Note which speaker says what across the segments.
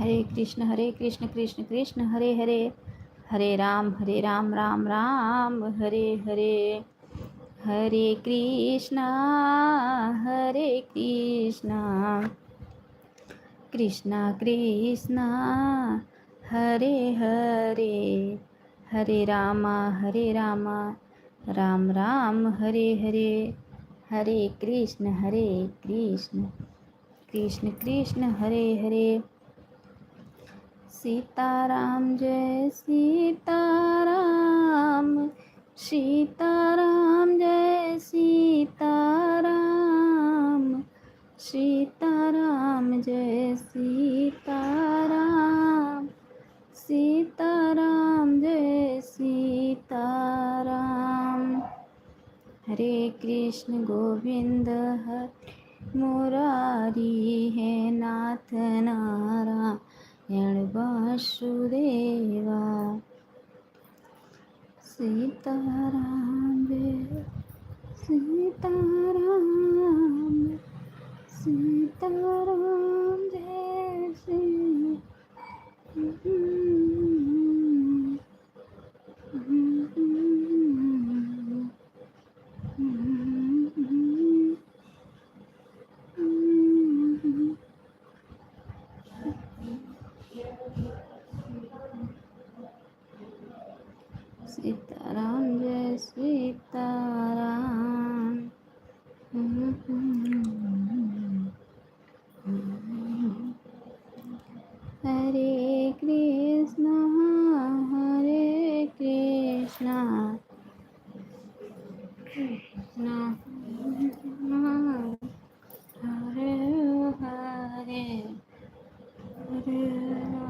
Speaker 1: हरे कृष्ण कृष्ण कृष्ण हरे हरे, हरे राम राम राम हरे हरे, हरे कृष्णा कृष्णा कृष्णा हरे हरे, हरे राम राम राम हरे हरे, हरे कृष्ण कृष्ण कृष्ण हरे हरे। सीताराम जय सीताराम, सीताराम जय सीताराम, सीताराम जय सीताराम, सीताराम जय सीताराम। हरे कृष्ण गोविंद हरे मुरारी, है नाथ नारायण वासुदेवा। सीताराम जय सीताराम, सीताराम जय सीताराम जय सीताराम। हरे कृष्णा कृष्णा हरे हरे, हरे राम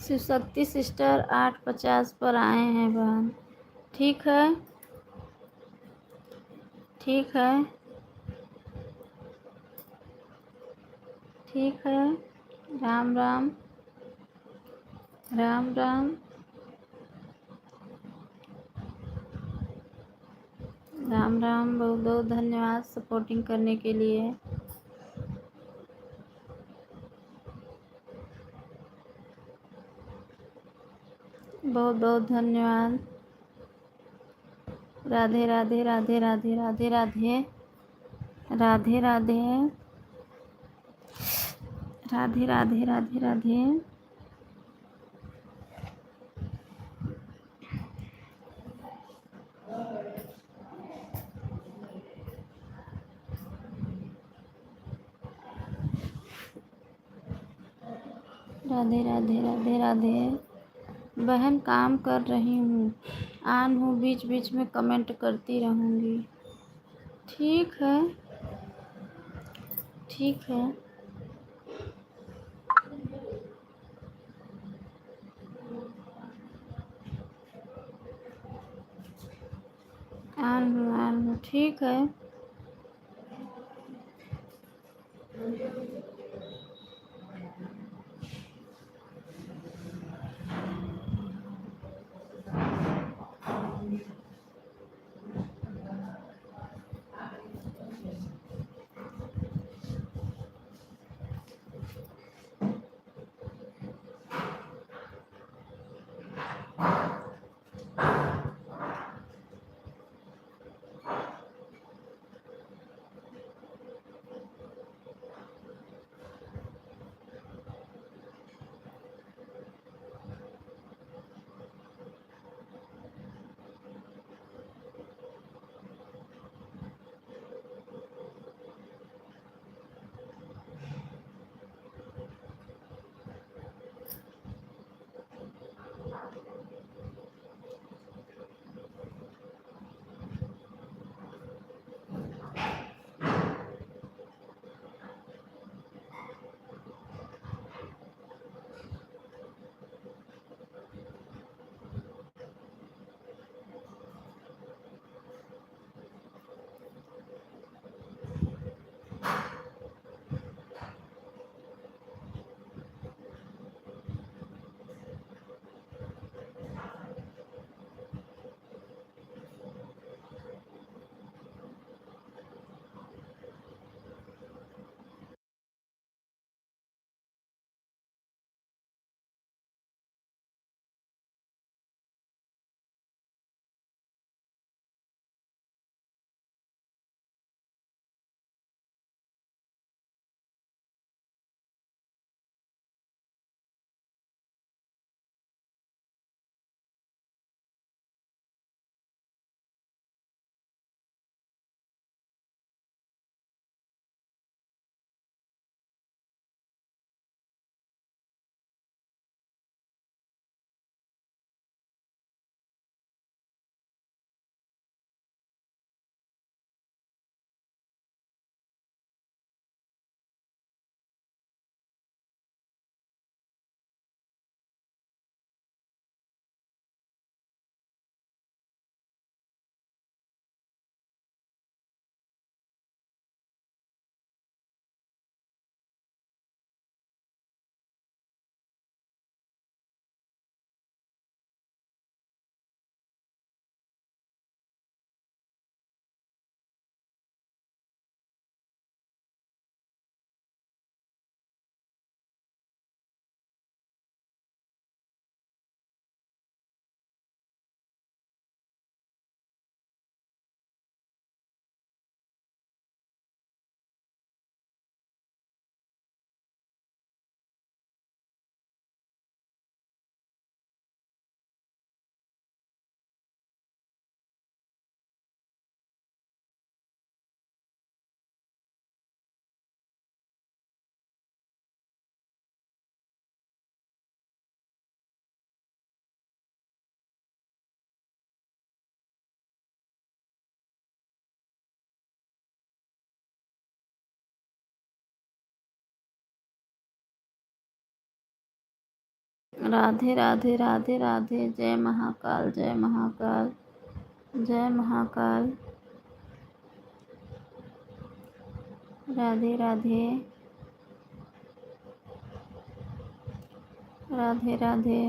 Speaker 1: शिव शक्ति सिस्टर 850 पर आए हैं बहन। ठीक है, ठीक है, ठीक है। राम राम राम राम, राम राम। बहुत बहुत धन्यवाद सपोर्टिंग करने के लिए। बहुत बहुत धन्यवाद। राधे राधे राधे राधे राधे राधे राधे राधे राधे राधे राधे राधे। राधे राधे राधे राधे। बहन काम कर रही हूँ, आन हूँ, बीच बीच में कमेंट करती रहूँगी। ठीक है, ठीक है। आन हूँ, ठीक है। राधे राधे राधे राधे। जय महाकाल, जय महाकाल, जय महाकाल। राधे राधे, राधे राधे।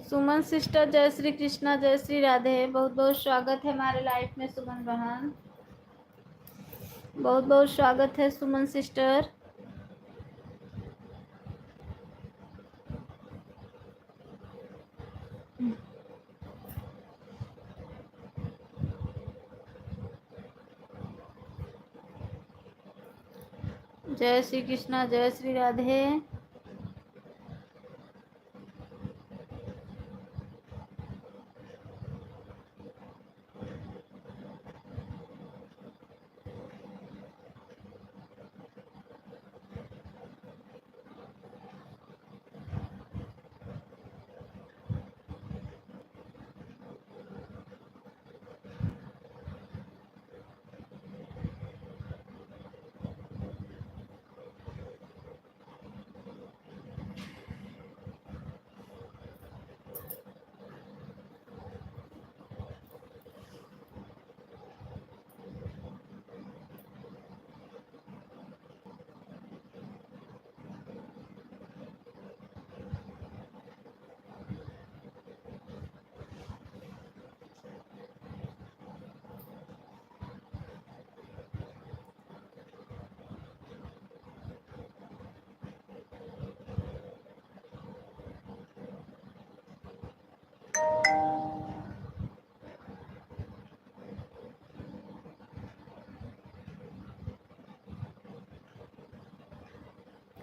Speaker 1: सुमन सिस्टर, जय श्री कृष्णा, जय श्री राधे। बहुत बहुत स्वागत है हमारे लाइफ में सुमन बहन, बहुत बहुत स्वागत है सुमन सिस्टर। जय श्री कृष्णा, जय श्री राधे।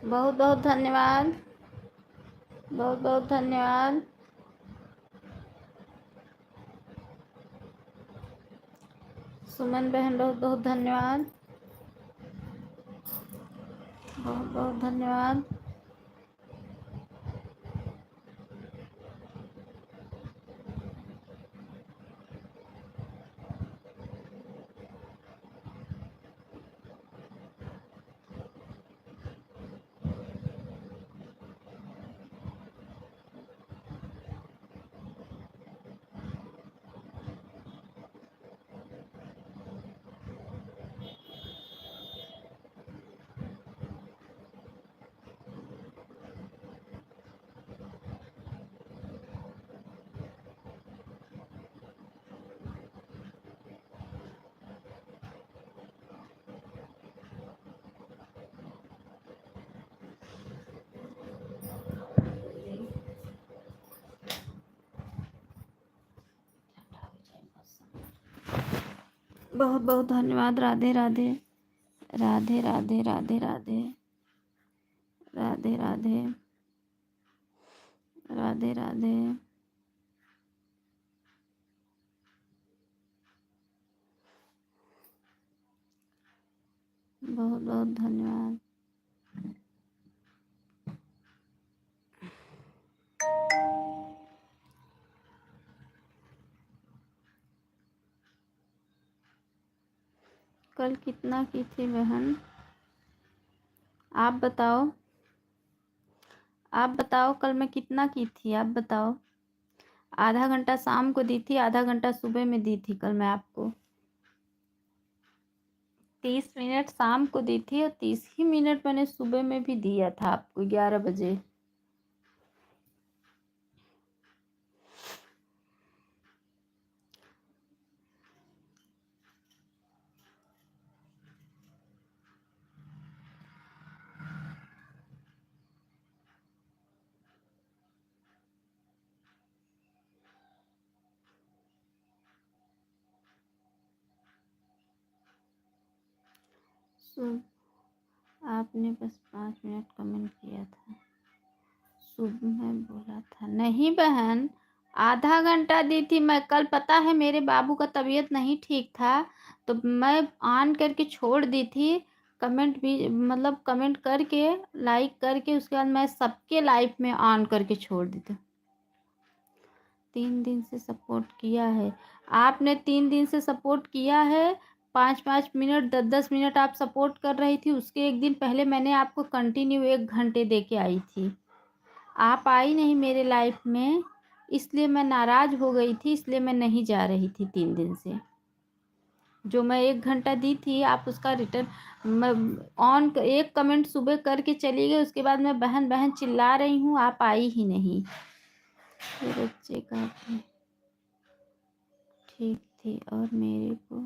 Speaker 1: बहुत बहुत धन्यवाद, बहुत बहुत धन्यवाद। सुमन बहन बहुत बहुत धन्यवाद, बहुत बहुत धन्यवाद। बहुत बहुत धन्यवाद। राधे राधे, राधे राधे, राधे राधे, राधे राधे, राधे राधे। बहुत बहुत धन्यवाद। कल कितना की थी बहन, आप बताओ, आप बताओ कल मैं कितना की थी, आप बताओ। आधा घंटा शाम को दी थी, आधा घंटा सुबह में दी थी कल मैं आपको। 30 मिनट शाम को दी थी और 30 ही मिनट मैंने सुबह में भी दिया था आपको 11 बजे। आपने बस 5 मिनट कमेंट किया था, सुबह में बोला था। नहीं बहन, आधा घंटा दी थी मैं कल। पता है मेरे बाबू का तबीयत नहीं ठीक था तो मैं ऑन करके छोड़ दी थी। कमेंट भी मतलब कमेंट करके लाइक करके उसके बाद मैं सबके लाइफ में ऑन करके छोड़ दी थी। 3 दिन से सपोर्ट किया है आपने, 3 दिन से सपोर्ट किया है। 5-5 मिनट 10-10 मिनट आप सपोर्ट कर रही थी। उसके एक दिन पहले मैंने आपको कंटिन्यू 1 घंटे दे के आई थी, आप आई नहीं मेरे लाइफ में, इसलिए मैं नाराज़ हो गई थी, इसलिए मैं नहीं जा रही थी 3 दिन से। जो मैं 1 घंटा दी थी आप उसका रिटर्न मैं ऑन एक कमेंट सुबह करके चली गई। उसके बाद मैं बहन बहन चिल्ला रही हूँ, आप आई ही नहीं। ये बच्चे काफ़ी ठीक थी और मेरे को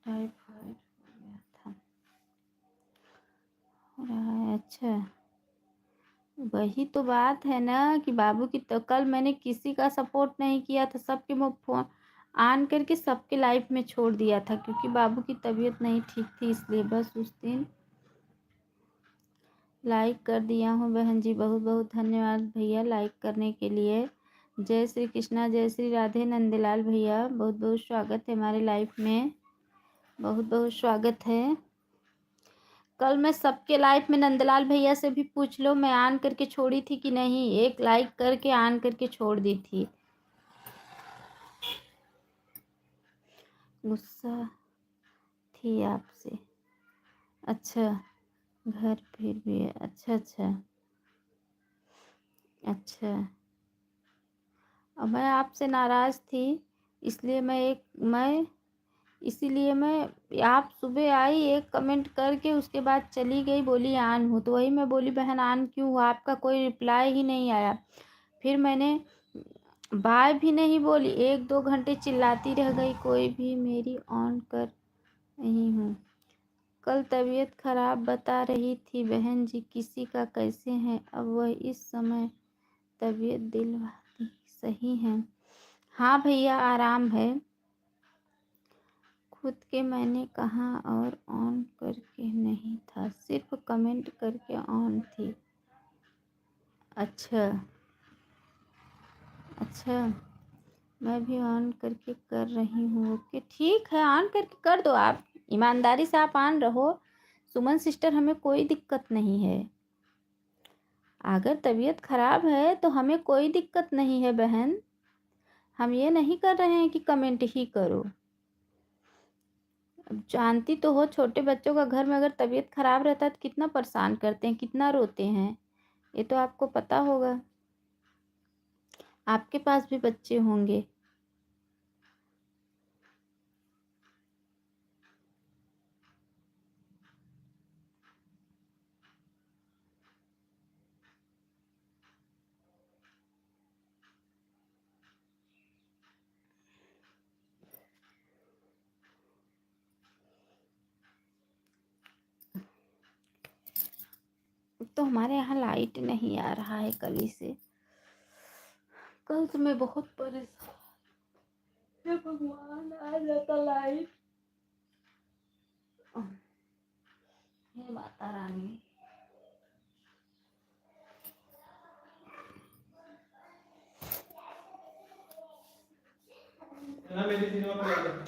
Speaker 1: टाइफाइड हो गया था। हो रहा है। अच्छा, वही तो बात है ना कि बाबू की तो कल मैंने किसी का सपोर्ट नहीं किया था, सबके मैं फ़ोन ऑन करके सबके लाइफ में छोड़ दिया था, क्योंकि बाबू की तबीयत नहीं ठीक थी, इसलिए बस उस दिन लाइक कर दिया हूँ। बहन जी बहुत बहुत धन्यवाद भैया लाइक करने के लिए। जय श्री कृष्णा, जय श्री राधे। नंदलाल भैया बहुत बहुत स्वागत है हमारे लाइफ में, बहुत बहुत स्वागत है। कल मैं सबके लाइफ में नंदलाल भैया से भी पूछ लो, मैं ऑन करके छोड़ी थी कि नहीं, एक लाइक करके ऑन करके छोड़ दी थी। गुस्सा थी आपसे। अच्छा, घर फिर भी है। अच्छा अच्छा अच्छा। अब मैं आपसे नाराज़ थी, इसलिए मैं इसीलिए मैं आप सुबह आई, एक कमेंट करके उसके बाद चली गई, बोली ऑन हूँ, तो वही मैं बोली बहन ऑन क्यों हुआ, आपका कोई रिप्लाई ही नहीं आया। फिर मैंने बाय भी नहीं बोली, 1-2 घंटे चिल्लाती रह गई, कोई भी मेरी ऑन कर नहीं हूँ। कल तबीयत खराब बता रही थी बहन जी, किसी का कैसे हैं अब वह इस समय तबीयत दिल वाली सही है। हाँ भैया आराम है। खुद के मैंने कहा और ऑन करके नहीं था, सिर्फ कमेंट करके ऑन थी। अच्छा अच्छा, मैं भी ऑन करके कर रही हूँ। ओके ठीक है, ऑन करके कर दो आप, ईमानदारी से आप ऑन रहो। सुमन सिस्टर हमें कोई दिक्कत नहीं है, अगर तबीयत खराब है तो हमें कोई दिक्कत नहीं है बहन, हम ये नहीं कर रहे हैं कि कमेंट ही करो। अब जानती तो हो छोटे बच्चों का घर में अगर तबीयत खराब रहता है तो कितना परेशान करते हैं, कितना रोते हैं, ये तो आपको पता होगा, आपके पास भी बच्चे होंगे। तो हमारे यहाँ लाइट नहीं आ रहा है कल ही से, कल से मैं बहुत परेशान, हे भगवान आ जाता लाइट, हे माता रानी। मेरी सिनेमा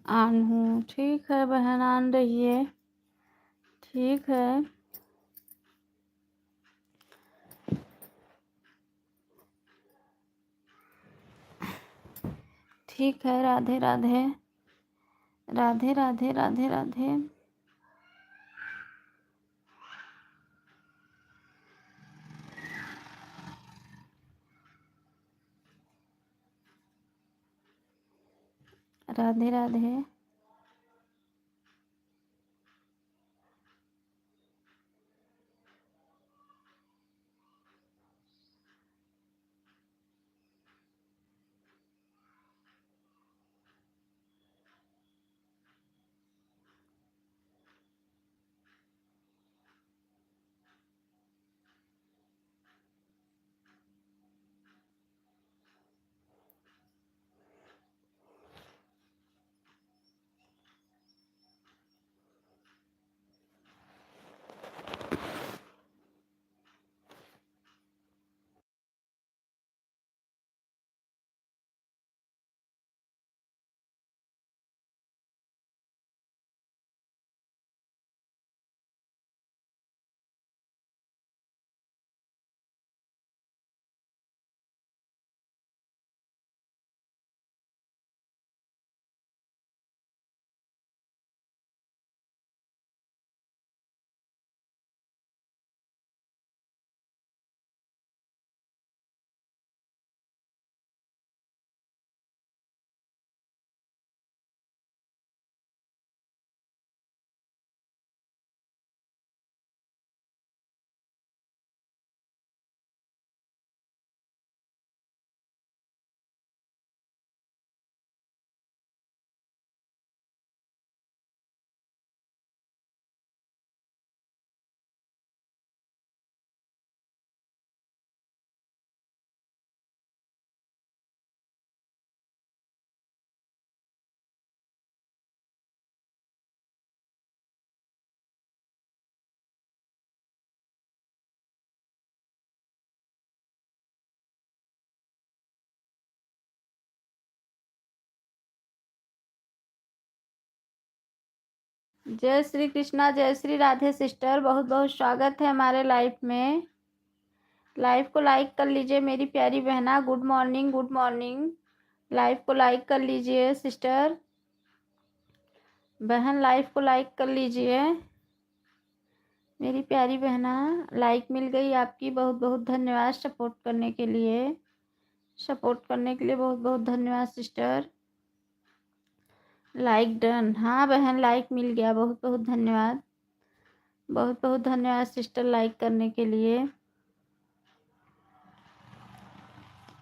Speaker 1: ऑन हूँ। ठीक है बहन, ऑन रहिए। ठीक है। ठीक है। राधे राधे। राधे राधे राधे राधे। राधे राधे। जय श्री कृष्णा, जय श्री राधे सिस्टर, बहुत बहुत स्वागत है हमारे लाइफ में। लाइव को लाइक कर लीजिए मेरी प्यारी बहना। Good morning, good morning. Live को लाइक कर लीजिए सिस्टर। बहन लाइव को लाइक कर लीजिए मेरी प्यारी बहना। लाइक मिल गई आपकी, बहुत बहुत धन्यवाद सपोर्ट करने के लिए। सपोर्ट करने के लिए बहुत बहुत धन्यवाद सिस्टर। Like done. हाँ बहन, लाइक मिल गया, बहुत बहुत धन्यवाद। बहुत बहुत धन्यवाद सिस्टर लाइक करने के लिए।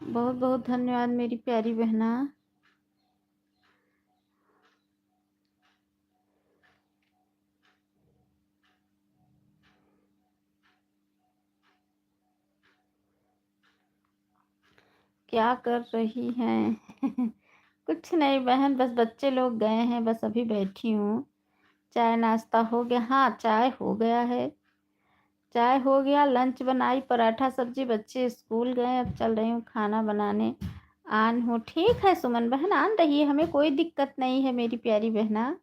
Speaker 1: बहुत बहुत धन्यवाद मेरी प्यारी बहना। क्या कर रही हैं? कुछ नहीं बहन, बस बच्चे लोग गए हैं, बस अभी बैठी हूँ। चाय नाश्ता हो गया? हाँ चाय हो गया है। चाय हो गया, लंच बनाई, पराठा सब्जी, बच्चे स्कूल गए, अब चल रही हूँ खाना बनाने। आन हो। ठीक है सुमन बहन, आन रही है, हमें कोई दिक्कत नहीं है मेरी प्यारी बहना।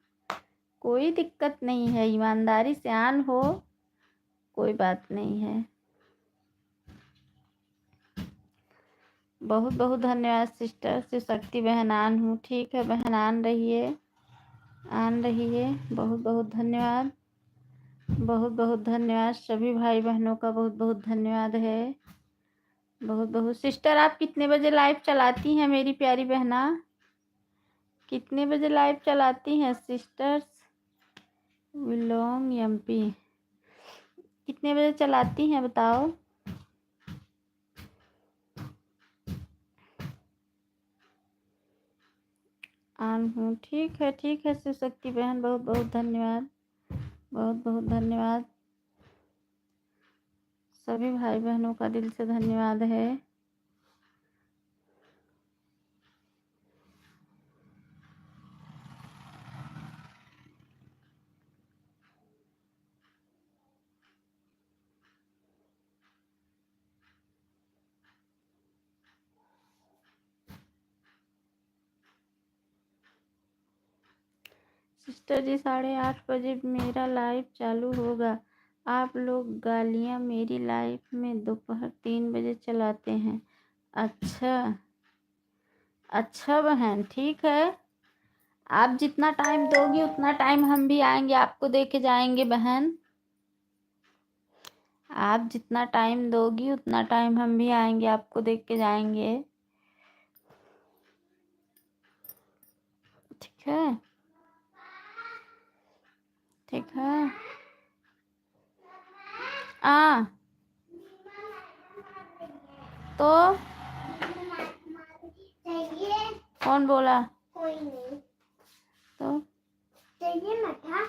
Speaker 1: कोई दिक्कत नहीं है, ईमानदारी से आन हो, कोई बात नहीं है। बहुत बहुत धन्यवाद सिस्टर। शिव शक्ति बहन, आन हूँ। ठीक है बहन, आन रही है, आन रही है। बहुत बहुत धन्यवाद। बहुत बहुत धन्यवाद सभी भाई बहनों का, बहुत बहुत धन्यवाद है। बहुत बहुत सिस्टर, आप कितने बजे लाइव चलाती हैं मेरी प्यारी बहना? कितने बजे लाइव चलाती हैं सिस्टर्स? Belong MP. कितने बजे चलाती हैं बताओ? आन हूँ। ठीक है शिव शक्ति बहन, बहुत बहुत धन्यवाद। बहुत बहुत धन्यवाद। सभी भाई बहनों का दिल से धन्यवाद है। सिस्टर जी 8:30 बजे मेरा लाइव चालू होगा। आप लोग गालियाँ मेरी लाइव में दोपहर 3 बजे चलाते हैं। अच्छा अच्छा बहन, ठीक है। आप जितना टाइम दोगी उतना टाइम हम भी आएंगे, आपको दे के जाएंगे बहन। आप जितना टाइम दोगी उतना टाइम हम भी आएंगे, आपको देख के जाएंगे। ठीक है, ठीक है। तो कौन बोला? कोई नहीं। तो चाहिए मठा।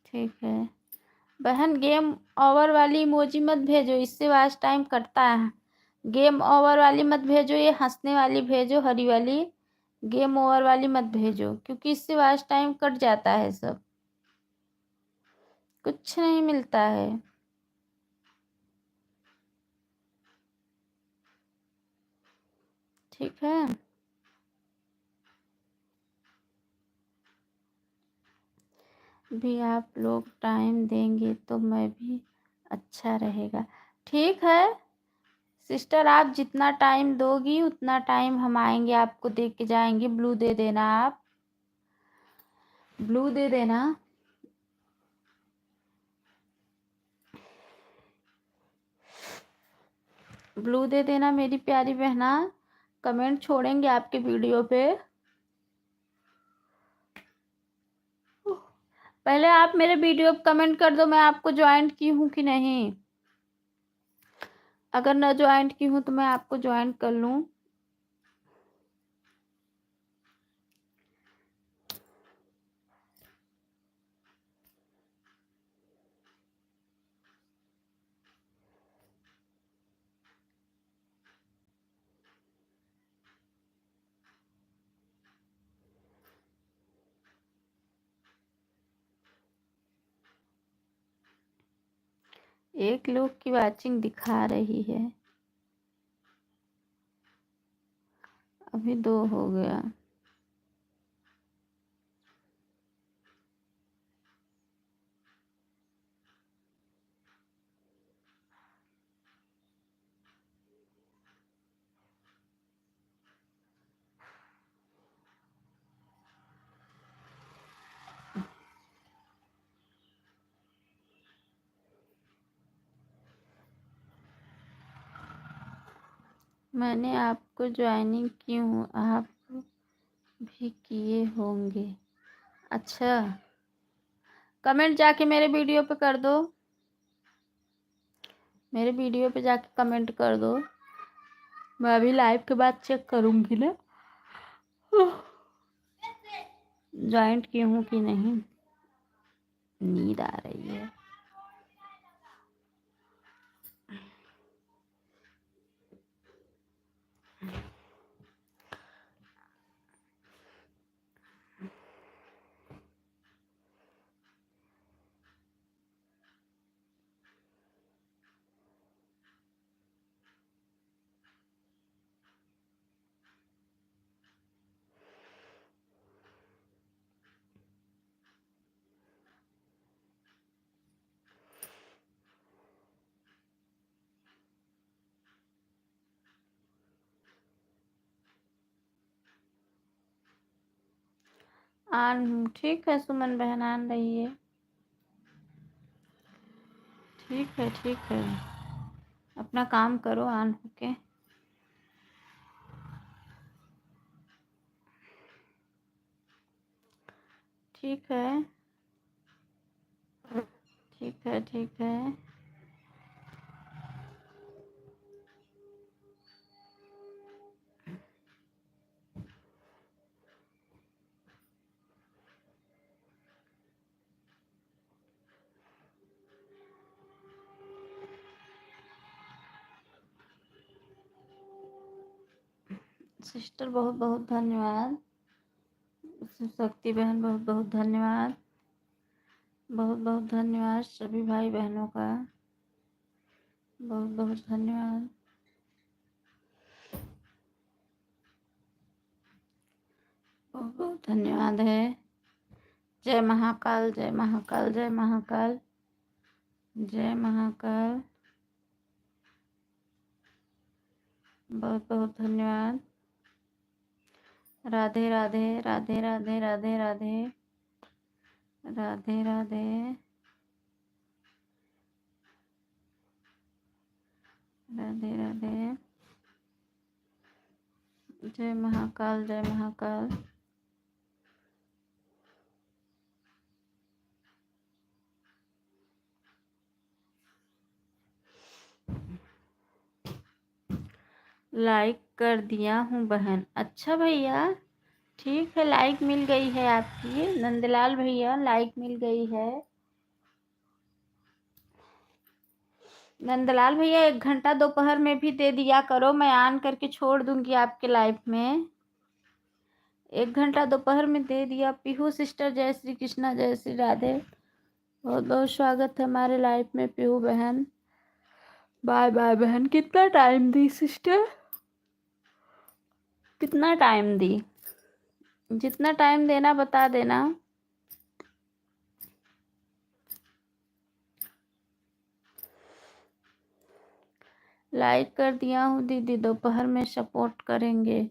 Speaker 1: ठीक है बहन, गेम ओवर वाली इमोजी मत भेजो, इससे वॉच टाइम कटता है। गेम ओवर वाली मत भेजो, ये हंसने वाली भेजो, हरी वाली। गेम ओवर वाली मत भेजो, क्योंकि इससे वॉच टाइम कट जाता है, सब कुछ नहीं मिलता है। ठीक है, भी आप लोग टाइम देंगे तो मैं भी अच्छा रहेगा। ठीक है सिस्टर, आप जितना टाइम दोगी उतना टाइम हम आएंगे, आपको दे के जाएंगे। ब्लू दे देना, आप ब्लू दे देना। ब्लू दे देना मेरी प्यारी बहना। कमेंट छोड़ेंगे आपके वीडियो पे। पहले आप मेरे वीडियो पे कमेंट कर दो, मैं आपको ज्वाइंट की हूँ कि नहीं। अगर न ज्वाइंट की हूँ तो मैं आपको ज्वाइंट कर लूँ। एक लोग की वाचिंग दिखा रही है, अभी 2 हो गया। मैंने आपको ज्वाइनिंग की हूँ, आप भी किए होंगे। अच्छा, कमेंट जाके मेरे वीडियो पे कर दो, मेरे वीडियो पे जाके कमेंट कर दो। मैं अभी लाइव के बाद चेक करूँगी ना ज्वाइंट की हूँ कि नहीं। नींद आ रही है। आन हूँ, ठीक है सुमन बहन, आन रही है। ठीक है, ठीक है, अपना काम करो आन होके। ठीक है, ठीक है, ठीक है। सिस्टर बहुत बहुत धन्यवाद। शक्ति बहन बहुत बहुत धन्यवाद। बहुत बहुत धन्यवाद सभी भाई बहनों का, बहुत बहुत धन्यवाद। बहुत बहुत धन्यवाद है। जय महाकाल, जय महाकाल, जय महाकाल, जय महाकाल। बहुत बहुत धन्यवाद। राधे राधे, राधे राधे, राधे राधे, राधे राधे, राधे राधे। जय महाकाल, जय महाकाल। लाइक कर दिया हूँ बहन। अच्छा भैया, ठीक है, लाइक मिल गई है आपकी। नंदलाल भैया, लाइक मिल गई है। नंदलाल भैया 1 घंटा दोपहर में भी दे दिया करो, मैं ऑन करके छोड़ दूंगी आपके लाइफ में। 1 घंटा दोपहर में दे दिया। पीहू सिस्टर, जय श्री कृष्णा, जय श्री राधे। बहुत बहुत स्वागत है हमारे लाइफ में पीहू बहन। बाय बाय बहन। कितना टाइम दी सिस्टर? कितना टाइम दी? जितना टाइम देना बता देना। लाइक कर दिया हूँ दीदी, दोपहर में सपोर्ट करेंगे।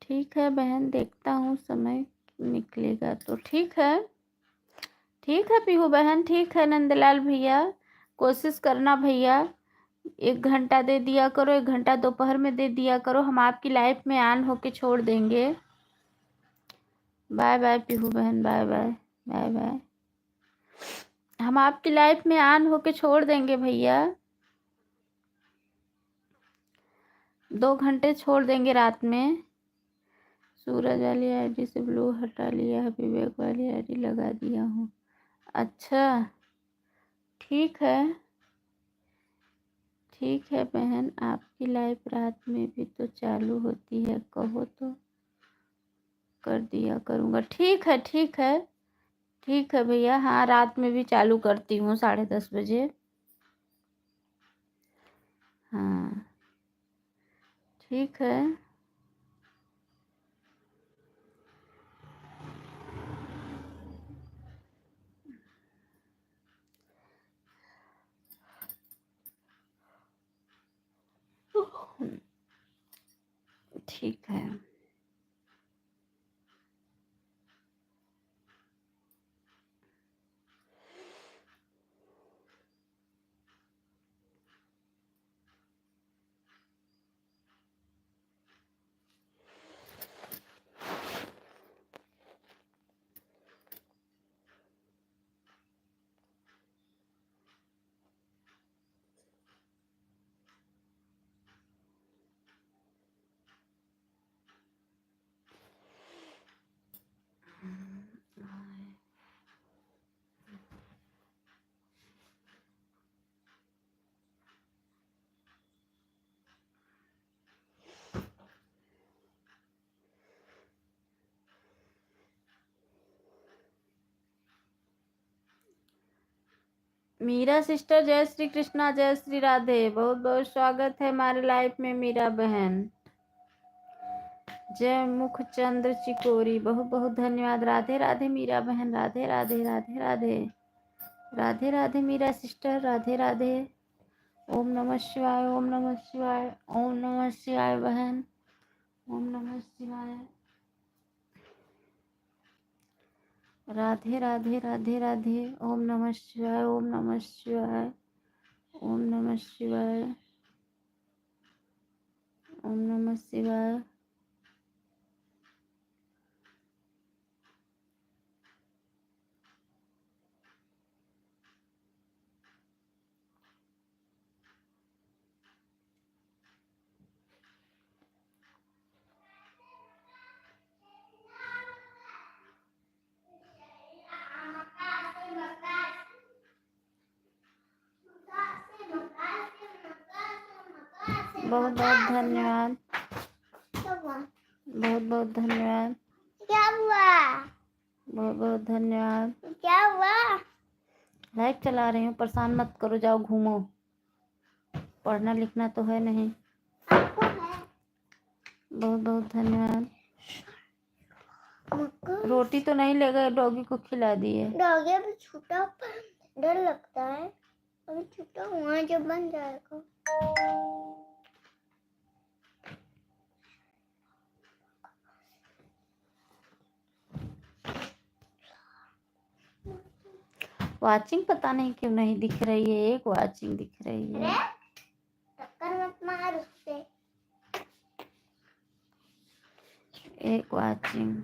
Speaker 1: ठीक है बहन, देखता हूँ समय निकलेगा तो। ठीक है, ठीक है पीहू बहन, ठीक है। नंदलाल भैया, कोशिश करना भैया, 1 घंटा दे दिया करो, 1 घंटा दोपहर में दे दिया करो, हम आपकी लाइफ में ऑन होके छोड़ देंगे। बाय बाय पीहू बहन, बाय बाय, बाय बाय। हम आपकी लाइफ में ऑन होके छोड़ देंगे भैया। 2 घंटे छोड़ देंगे रात में। सूरज वाली आईडी से ब्लू हटा लिया है, विवेक वाली आईडी लगा दिया हूँ। अच्छा, ठीक है, ठीक है बहन, आपकी लाइफ रात में भी तो चालू होती है, कहो तो कर दिया करूँगा। ठीक है, ठीक है, ठीक है भैया। हाँ, रात में भी चालू करती हूँ 10:30 बजे। हाँ, ठीक है। ठीक है। मीरा सिस्टर, जय श्री कृष्णा, जय श्री राधे। बहुत बहुत स्वागत है हमारे लाइफ में मीरा बहन। जय मुखचंद्र चिकोरी, बहुत बहुत धन्यवाद। राधे राधे मीरा बहन, राधे राधे, राधे राधे, राधे राधे मीरा सिस्टर, राधे राधे। ओम नमः शिवाय, ओम नमः शिवाय, ओम नमः शिवाय बहन, ओम नमः शिवाय। राधे राधे, राधे राधे। ओम नमः शिवाय, ओम नमः शिवाय, ओम नमः शिवाय, ओम नमः शिवाय। बहुत बहुत धन्यवाद, बहुत बहुत धन्यवाद। क्या हुआ? बहुत बहुत धन्यवाद। क्या हुआ? लाइक चला रही हूँ, परेशान मत करो, जाओ घूमो। पढ़ना लिखना तो है नहीं। बहुत बहुत धन्यवाद। रोटी तो नहीं ले गए, डॉगी को खिला दिए।
Speaker 2: डॉगी अभी छूटा, डर लगता है, अभी छूटा हुआ है, जब बन जाएगा।
Speaker 1: वाचिंग पता नहीं क्यों नहीं दिख रही है, एक वाचिंग दिख रही है।
Speaker 2: टक्कर मत मार उससे।
Speaker 1: एक वाचिंग।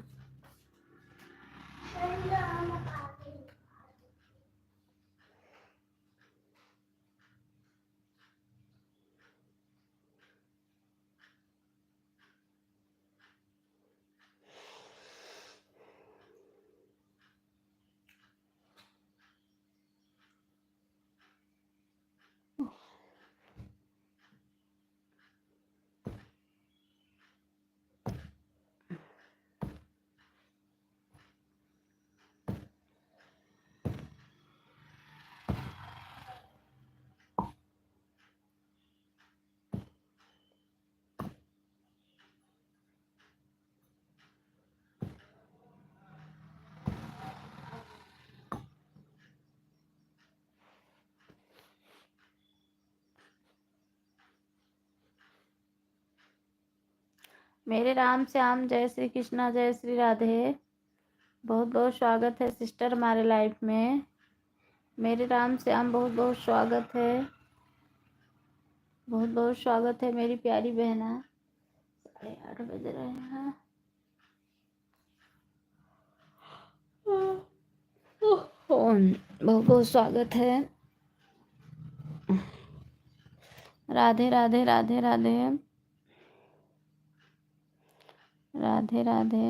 Speaker 1: मेरे राम श्याम, जय श्री कृष्णा, जय श्री राधे। बहुत बहुत स्वागत है सिस्टर हमारे लाइफ में। मेरे राम श्याम, बहुत बहुत स्वागत है, बहुत बहुत स्वागत है मेरी प्यारी बहना। 8:30 बज रहे हैं। बहुत बहुत स्वागत है। राधे राधे राधे राधे राधे राधे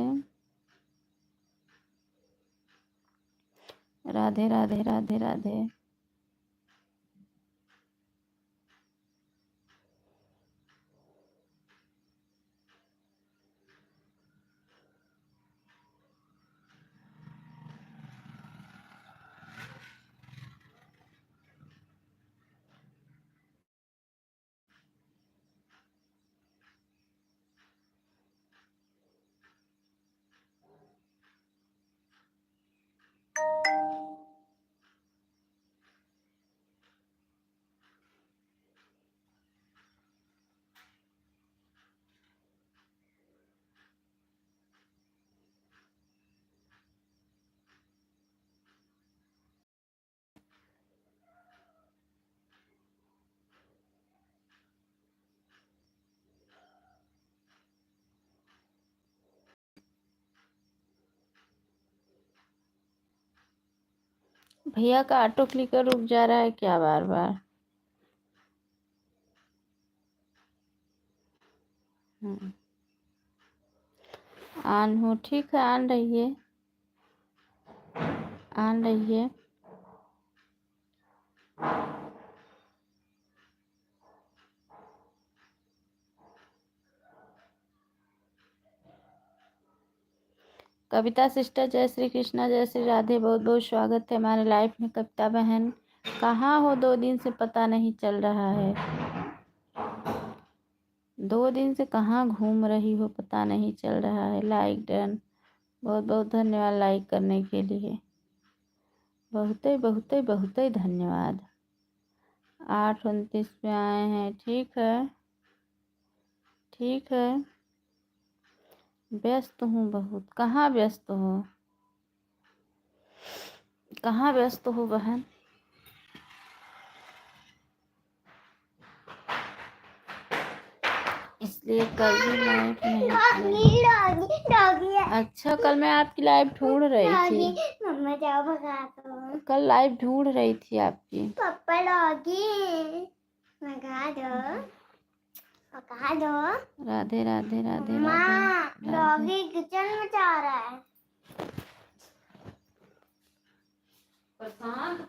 Speaker 1: राधे राधे राधे राधे। भैया का ऑटो क्लिकर रुक जा रहा है क्या बार बार? ऑन हो, ठीक है, ऑन रहिए, ऑन रहिए। कविता सिस्टर, जय श्री कृष्णा, जय श्री राधे। बहुत बहुत स्वागत है हमारे लाइफ में। कविता बहन कहाँ हो? 2 दिन से पता नहीं चल रहा है। 2 दिन से कहाँ घूम रही हो, पता नहीं चल रहा है। लाइक डन, बहुत बहुत धन्यवाद लाइक करने के लिए। बहुत बहुत बहुत धन्यवाद। 8:29 में आए हैं, ठीक है, ठीक है। व्यस्त हूँ बहुत। कहाँ व्यस्त हो, कहाँ व्यस्त हो बहन? इसलिए कल भी लाइव नहीं किया। अच्छा, कल मैं आपकी लाइव ढूंढ रही थी।
Speaker 2: मम्मा जाओ भगा दो।
Speaker 1: कल लाइव ढूंढ रही थी आपकी।
Speaker 2: पापा डॉगी भगा दो, भगा दो।
Speaker 1: राधे राधे राधे
Speaker 2: राधे। डॉगी किचन में जा रहा है।
Speaker 1: प्रशांत,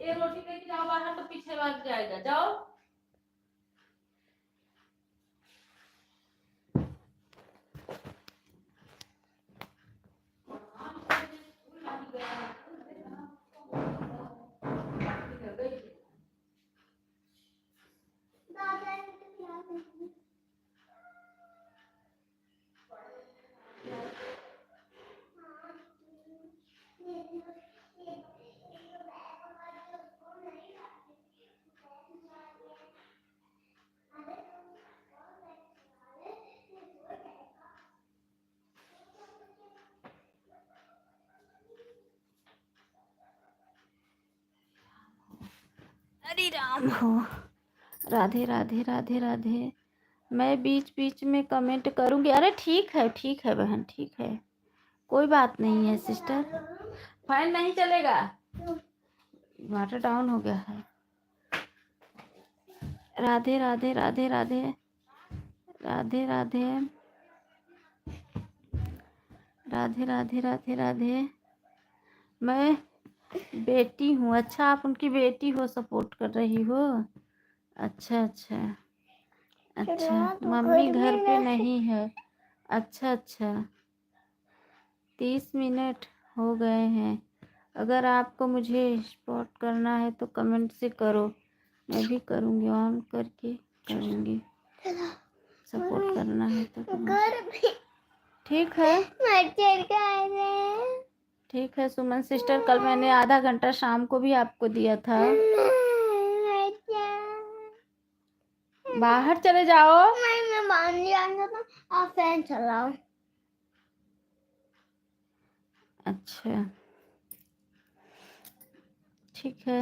Speaker 1: एक रोटी लेके जाओ बाहर, तो पीछे भाग जाएगा। जाओ। राम हो। राधे राधे राधे राधे। मैं बीच बीच में कमेंट करूँगी। अरे ठीक है बहन, ठीक है, कोई बात नहीं है सिस्टर। फैन नहीं चलेगा, वाटर डाउन हो गया है। राधे राधे राधे राधे राधे राधे राधे राधे राधे राधे। मैं बेटी हूँ। अच्छा, आप उनकी बेटी हो, सपोर्ट कर रही हो। अच्छा अच्छा अच्छा। मम्मी घर पे नहीं है। अच्छा अच्छा। 30 मिनट हो गए हैं। अगर आपको मुझे सपोर्ट करना है तो कमेंट से करो, मैं भी करूँगी, ऑन करके करूँगी। सपोर्ट करना है तो ठीक है। ठीक है सुमन सिस्टर, कल मैंने आधा घंटा शाम को भी आपको दिया था। बाहर चले जाओ।
Speaker 2: मैं बाहर नहीं जाना था, आप फैन चलाओ।
Speaker 1: अच्छा ठीक है।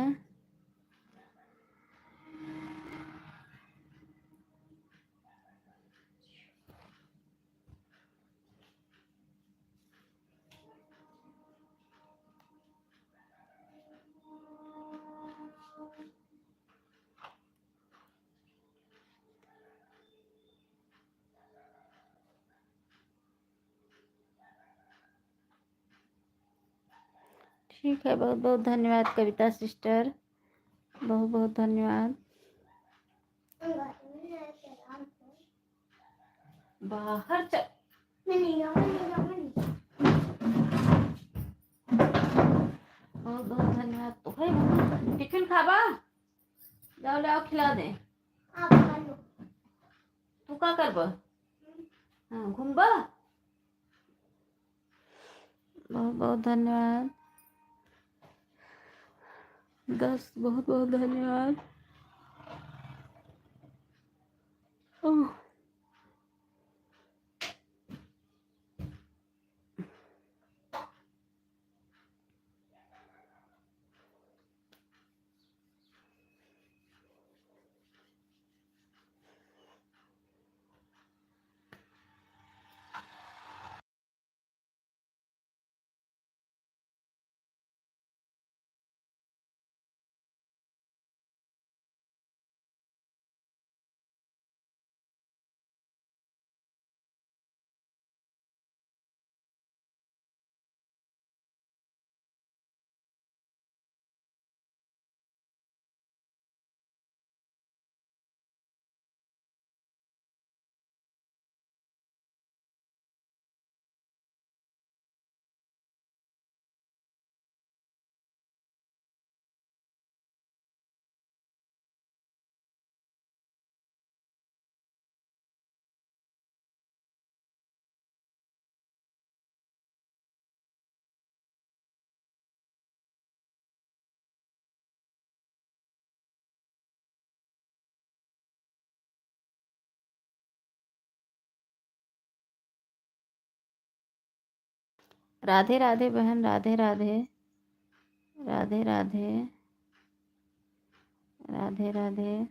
Speaker 1: ठीक है, बहुत बहुत धन्यवाद कविता सिस्टर, बहुत बहुत धन्यवाद। बाहर चल। बहुत बहुत धन्यवाद। तो भाई टिफिन खाबा, जाओ ले आओ, खिला दे।
Speaker 2: आप खा लो।
Speaker 1: तू का करबा? हाँ घूमबा। बहुत बहुत धन्यवाद। 10 बहुत बहुत धन्यवाद। ओह। राधे राधे बहन, राधे राधे राधे राधे राधे राधे।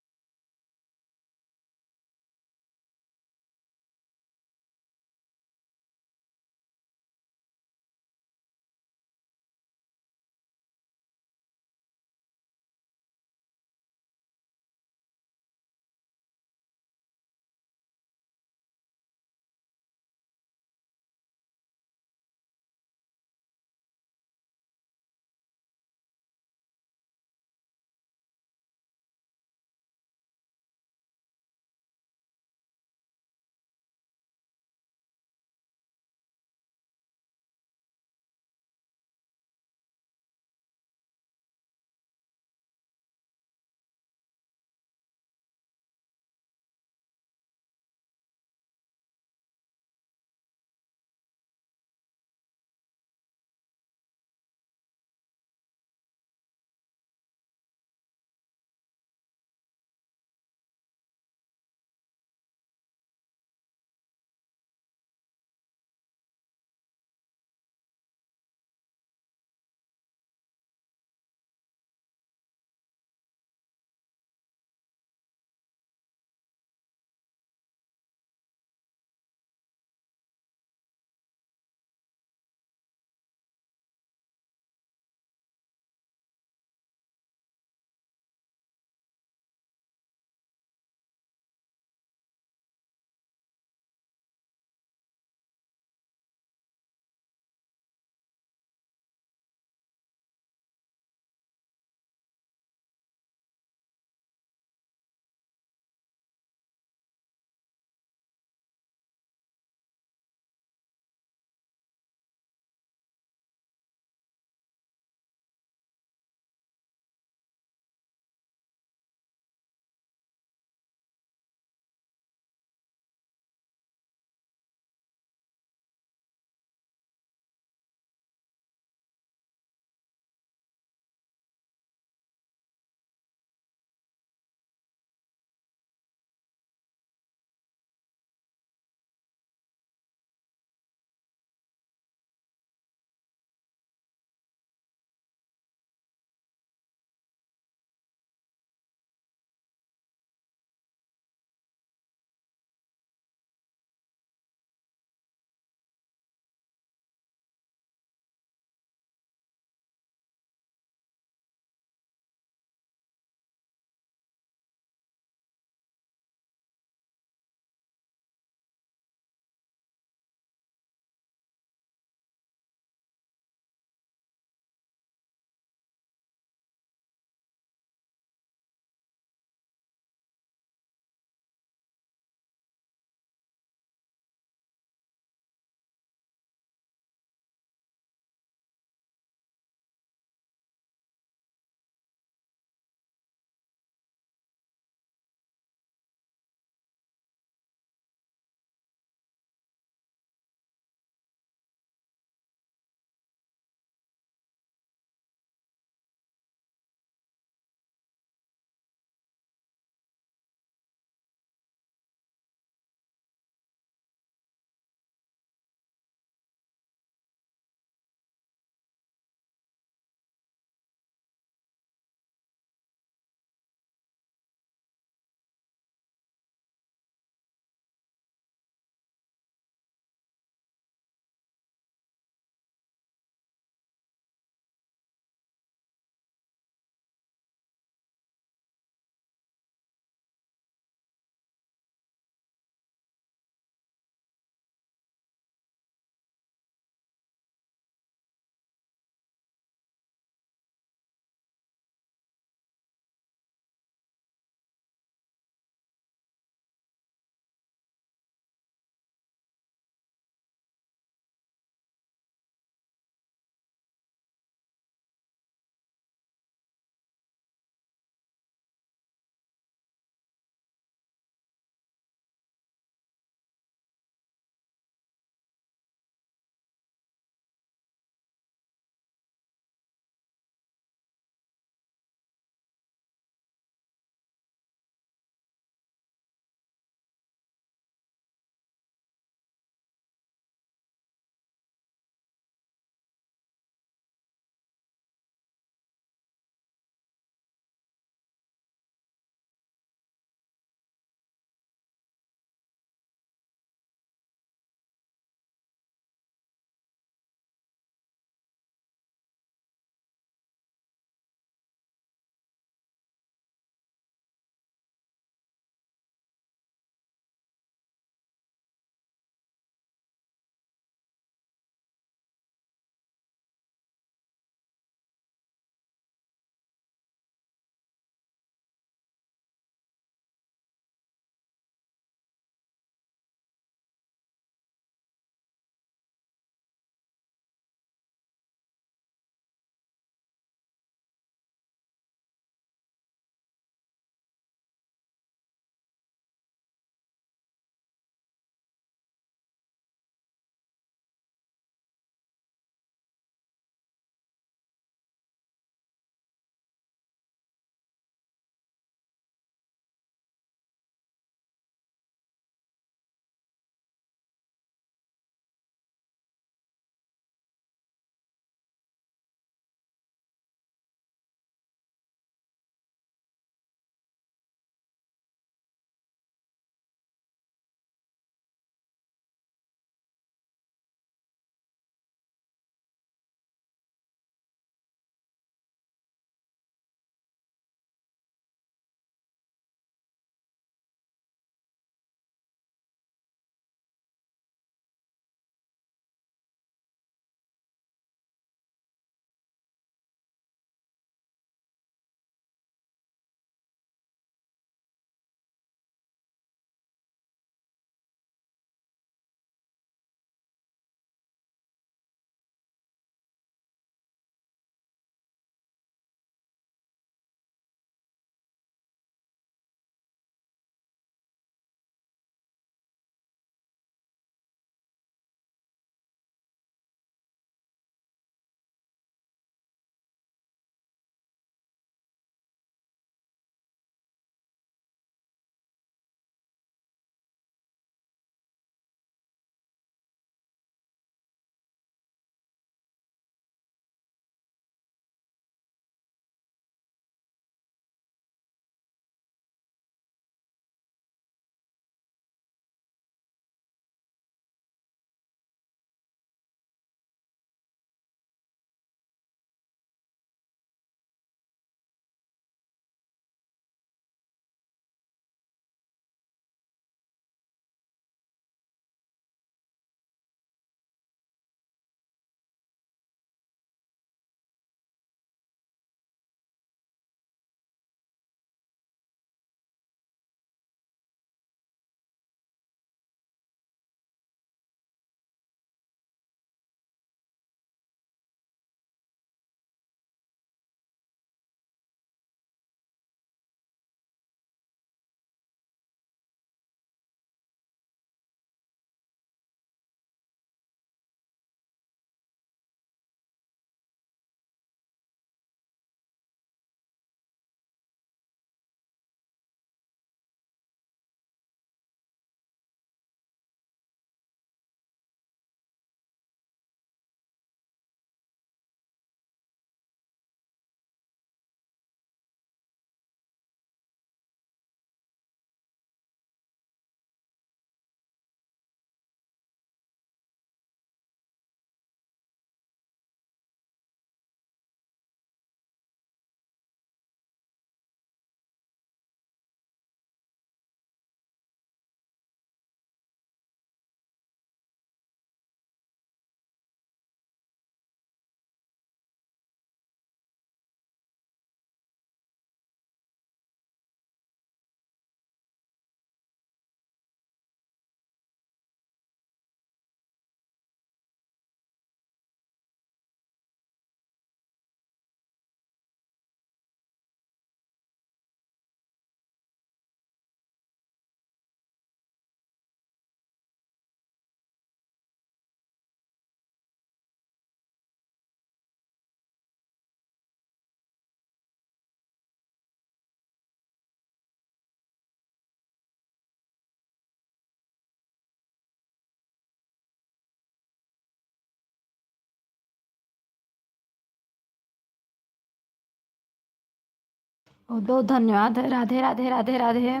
Speaker 1: बहुत बहुत धन्यवाद है। राधे राधे राधे राधे।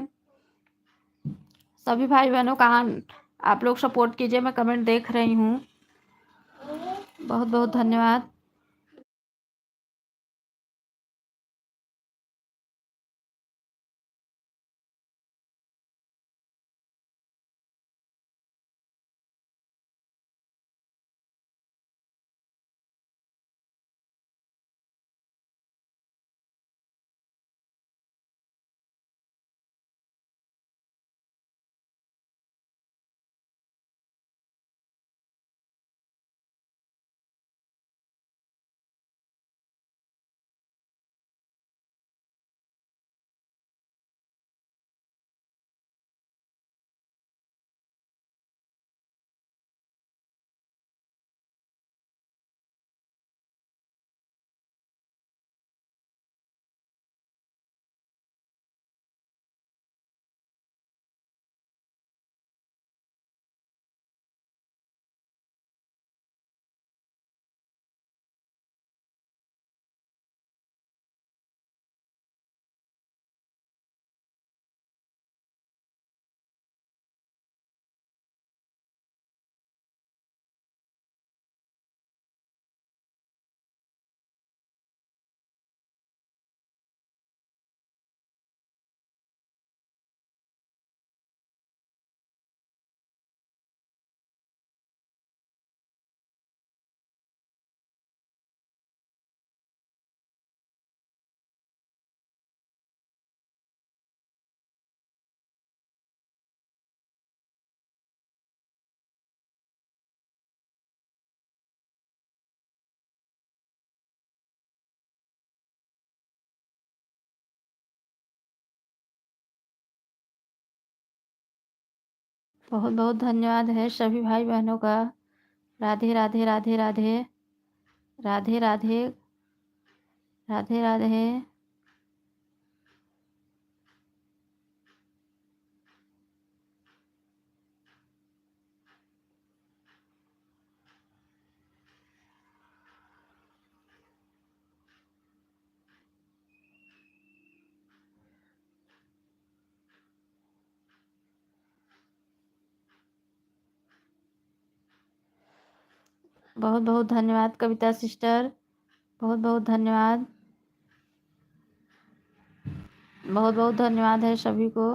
Speaker 1: सभी भाई बहनों का आप लोग सपोर्ट कीजिए, मैं कमेंट देख रही हूँ। बहुत बहुत धन्यवाद। बहुत बहुत धन्यवाद है सभी भाई बहनों का। राधे राधे राधे राधे राधे राधे राधे राधे। बहुत बहुत धन्यवाद कविता सिस्टर। बहुत बहुत धन्यवाद। बहुत बहुत धन्यवाद है सभी को।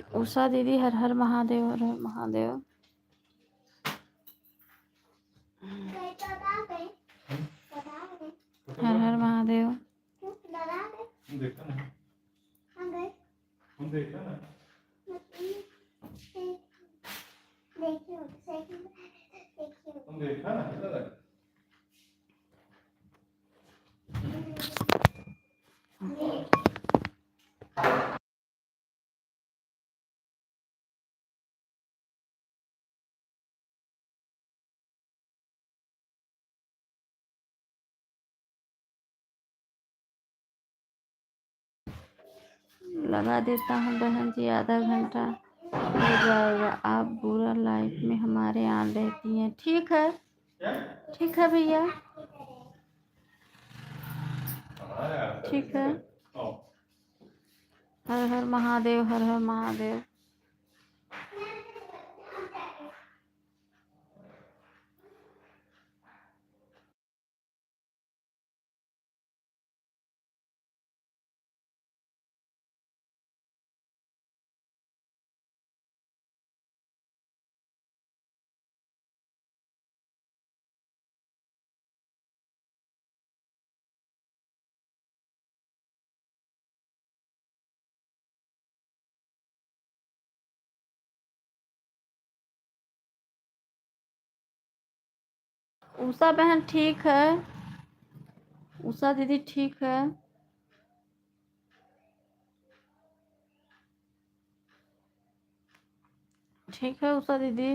Speaker 1: उषा दीदी हर हर महादेव, हर हर महादेव।
Speaker 2: गए तो दादा गए, दादा गए,
Speaker 1: हर हर महादेव।
Speaker 2: क्यों दादा गए? हम देखा ना, हाँ गए, हम देखा ना, देखिए देखिए हम देखा ना दादा।
Speaker 1: लगा देता हूँ बहन जी, आधा घंटा हो जाएगा। आप पूरा लाइफ में हमारे यहाँ रहती हैं। ठीक है, ठीक है भैया, ठीक है। हर हर महादेव, हर हर महादेव। उषा बहन ठीक है, उषा दीदी ठीक है। ठीक है उषा दीदी।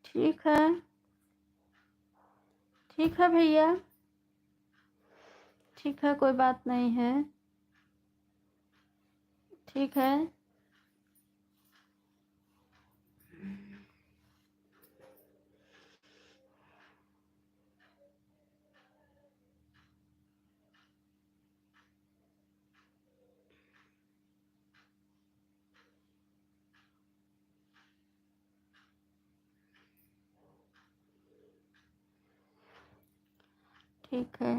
Speaker 1: ठीक है, ठीक है भैया, ठीक है, कोई बात नहीं है। ठीक है। ठीक है।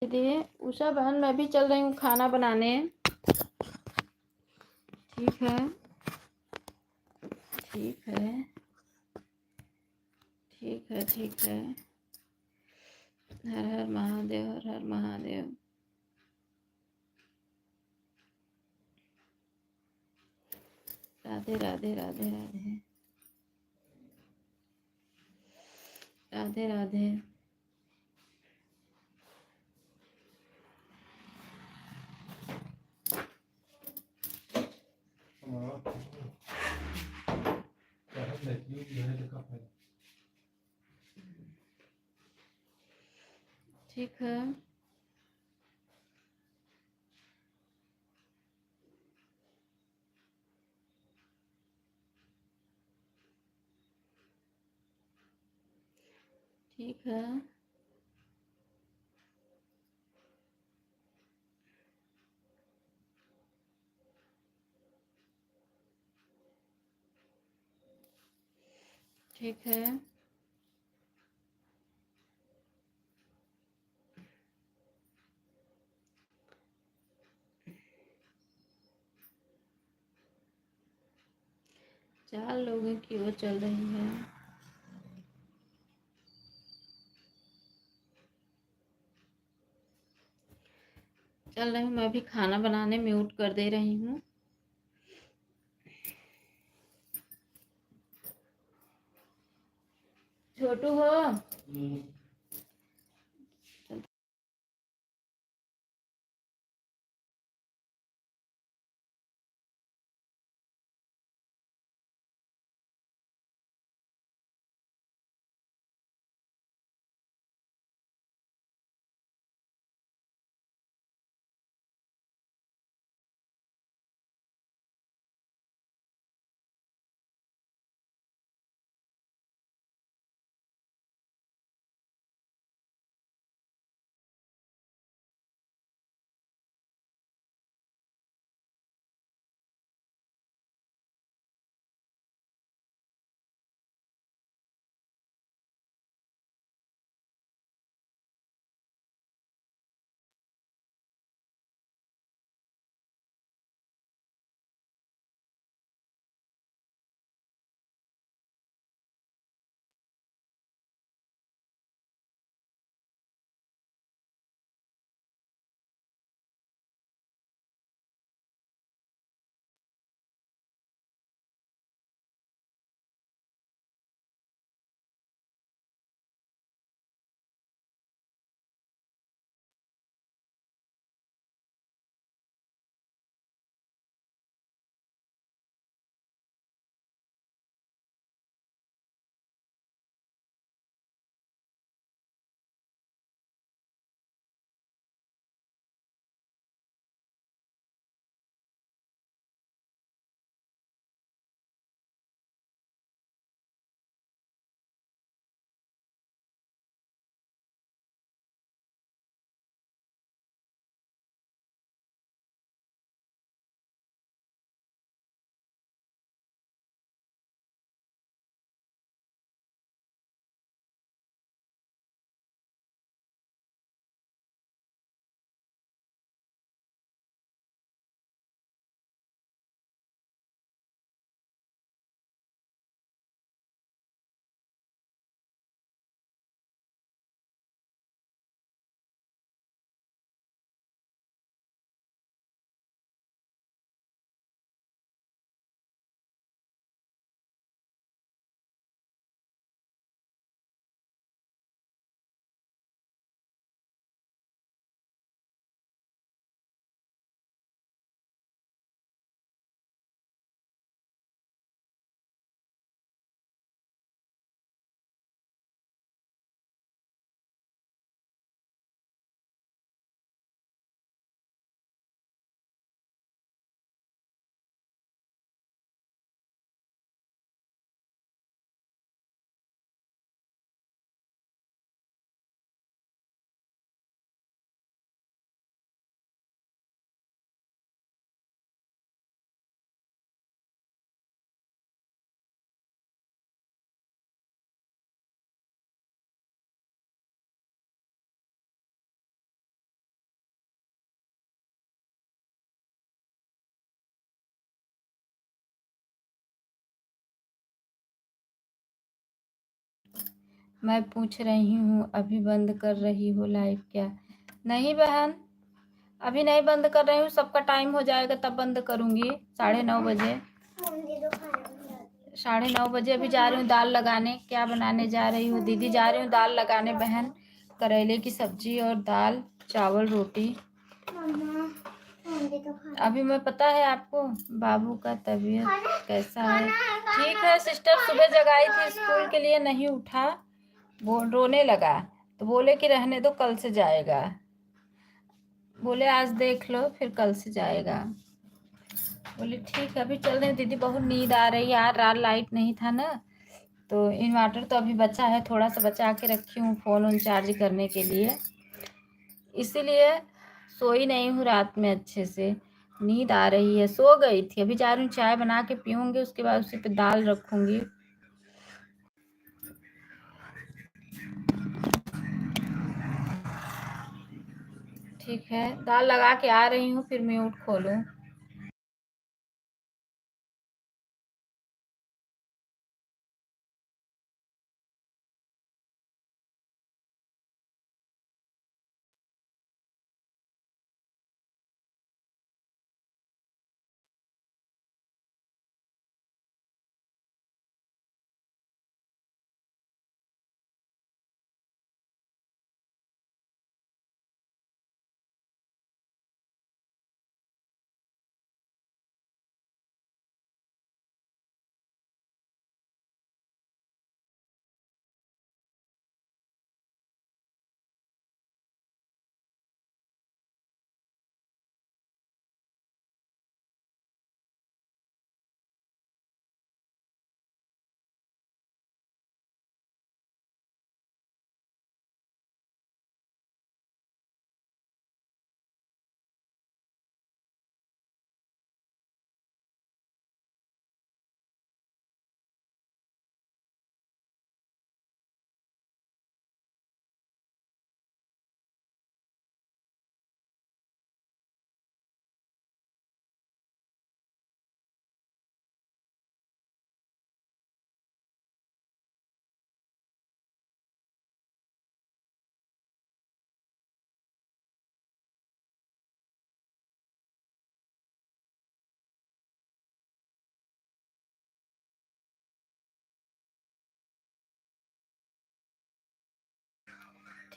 Speaker 1: दिए। उषा बहन, मैं भी चल रही हूँ खाना बनाने। ठीक है, ठीक है, ठीक है, ठीक है। हर हर महादेव, हर हर महादेव। राधे राधे राधे राधे राधे राधे। ठीक है, ठीक है, ठीक है। चार लोगों की वो चल रही है। चल रही हूँ, मैं भी खाना बनाने म्यूट कर दे रही हूँ। छोटू हो। मैं पूछ रही हूँ अभी बंद कर रही हो लाइव क्या? नहीं बहन, अभी नहीं बंद कर रही हूँ, सबका टाइम हो जाएगा तब बंद करूँगी 9:30 बजे। 9:30 बजे अभी जा रही हूँ दाल लगाने। क्या बनाने जा रही हूँ दीदी? जा रही हूँ दाल लगाने बहन, करेले की सब्जी और दाल चावल रोटी। अभी मैं पता है आपको बाबू का तबीयत कैसा है? ठीक है सिस्टर, सुबह जगाई थी स्कूल के लिए, नहीं उठा, वो रोने लगा तो बोले कि रहने दो कल से जाएगा। बोले आज देख लो फिर कल से जाएगा। बोले ठीक है अभी चल रहे दीदी, बहुत नींद आ रही है यार, रात लाइट नहीं था ना, तो इन्वर्टर तो अभी बचा है, थोड़ा सा बचा के रखी हूँ फ़ोन ऑन चार्ज करने के लिए, इसीलिए सोई नहीं हूँ रात में अच्छे से, नींद आ रही है, सो गई थी। अभी जा रही हूँ चाय बना के पीऊँगी, उसके बाद उसी पे दाल रखूँगी। ठीक है, दाल लगा के आ रही हूँ, फिर म्यूट खोलूँ।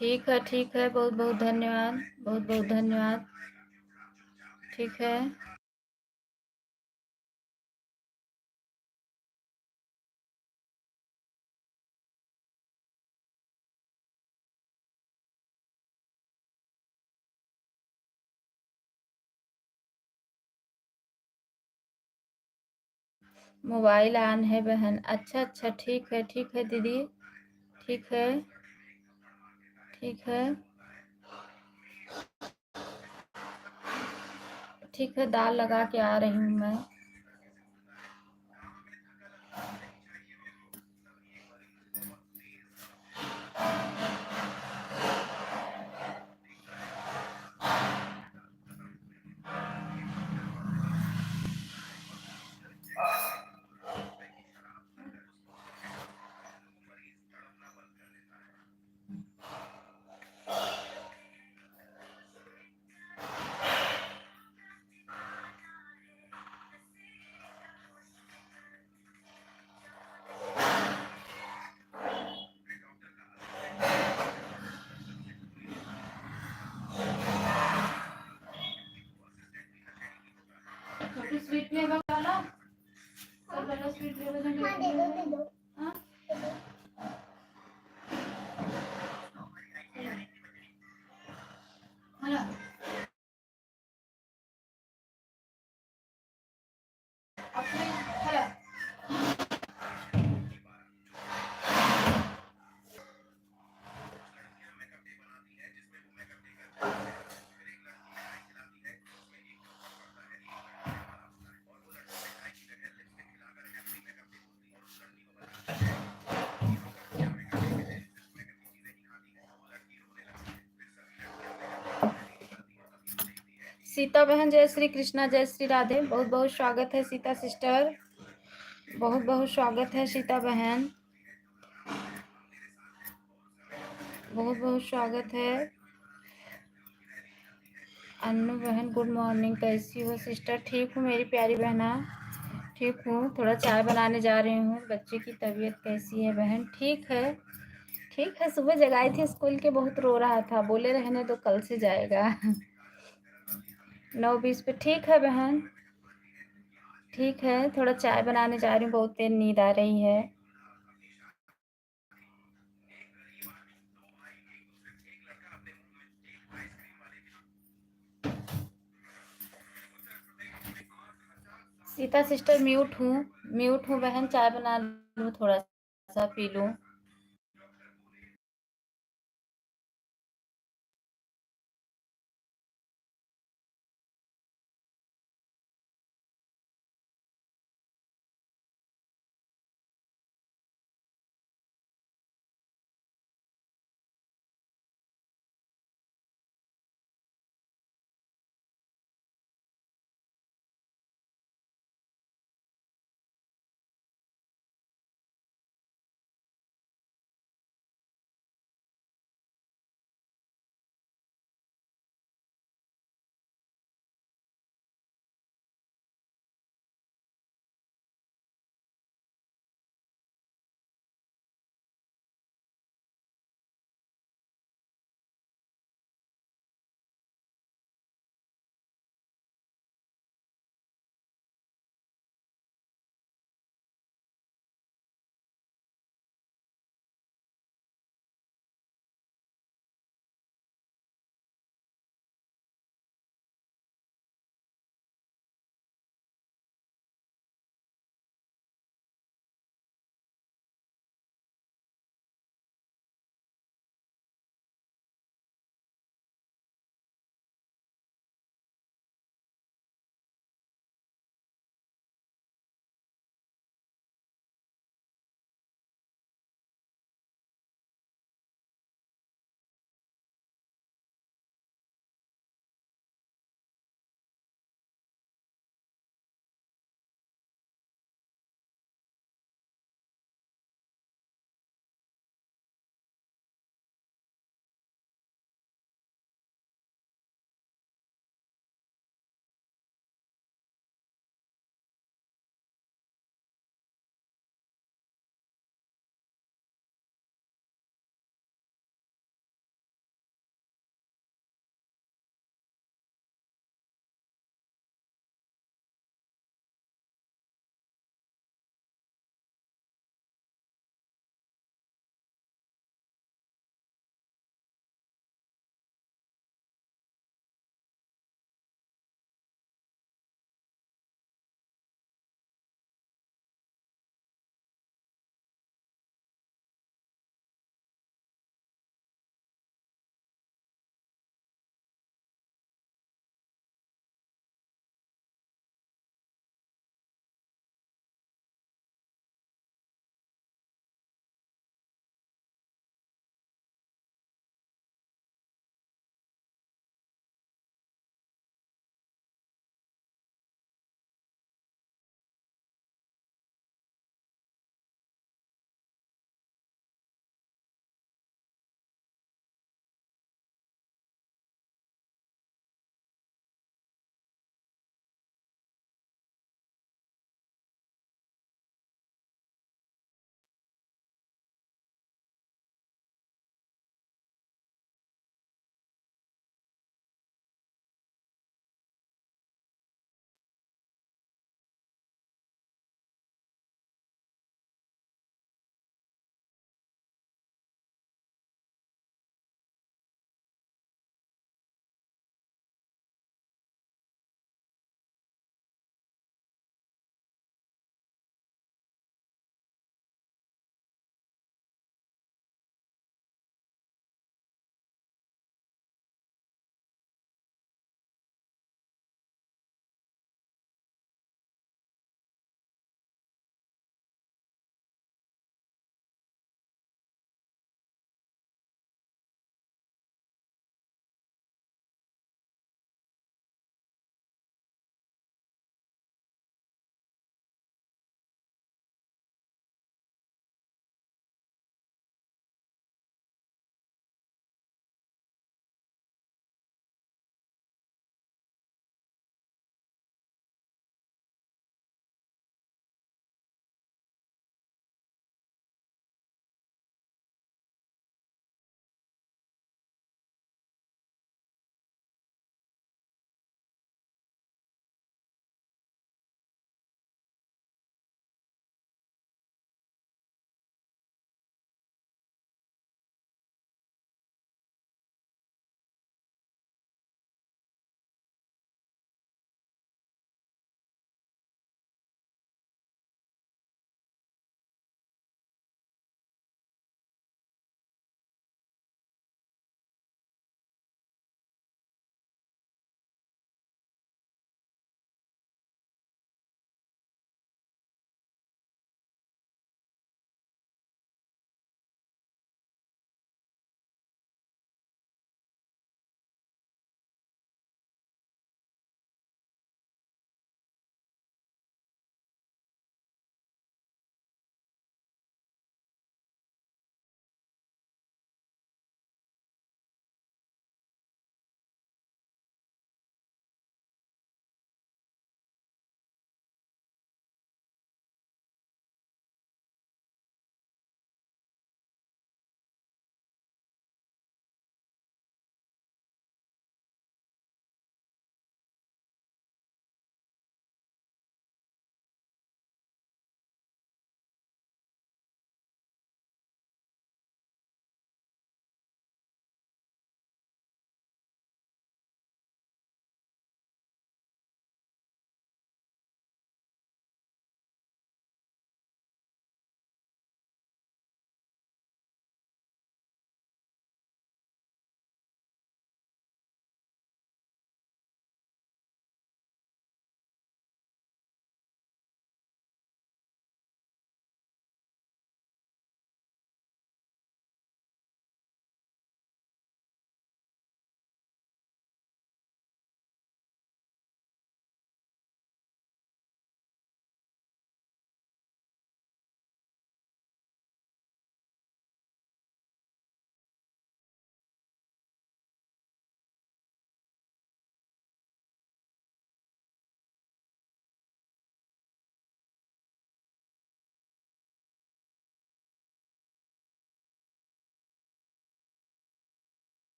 Speaker 1: ठीक है, बहुत बहुत धन्यवाद, बहुत बहुत धन्यवाद। ठीक है, मोबाइल ऑन है बहन। अच्छा अच्छा, ठीक है दीदी, ठीक है, ठीक है, ठीक है, दाल लगा के आ रही हूँ मैं। छोटी स्वीट फ्लेवर वाला, और बड़ा स्वीट फ्लेवर दे दो। हाँ? हाँ। अपने हेलो। सीता बहन जय श्री कृष्णा, जय श्री राधे, बहुत बहुत स्वागत है सीता सिस्टर, बहुत बहुत स्वागत है सीता बहन। बहुत बहुत स्वागत है। अन्नू बहन गुड मॉर्निंग, कैसी हो सिस्टर? ठीक हूँ मेरी प्यारी बहना, ठीक हूँ। थोड़ा चाय बनाने जा रही हूँ। बच्चे की तबीयत कैसी है बहन? ठीक है, ठीक है। सुबह जगाई थी स्कूल के, बहुत रो रहा था, बोले रहने दो कल से जाएगा। 9:20 पे। ठीक है बहन, ठीक है। थोड़ा चाय बनाने जा रही हूँ, बहुत देर नींद आ रही है। सीता सिस्टर म्यूट हूँ बहन, चाय बना लूँ, थोड़ा सा पी लूँ।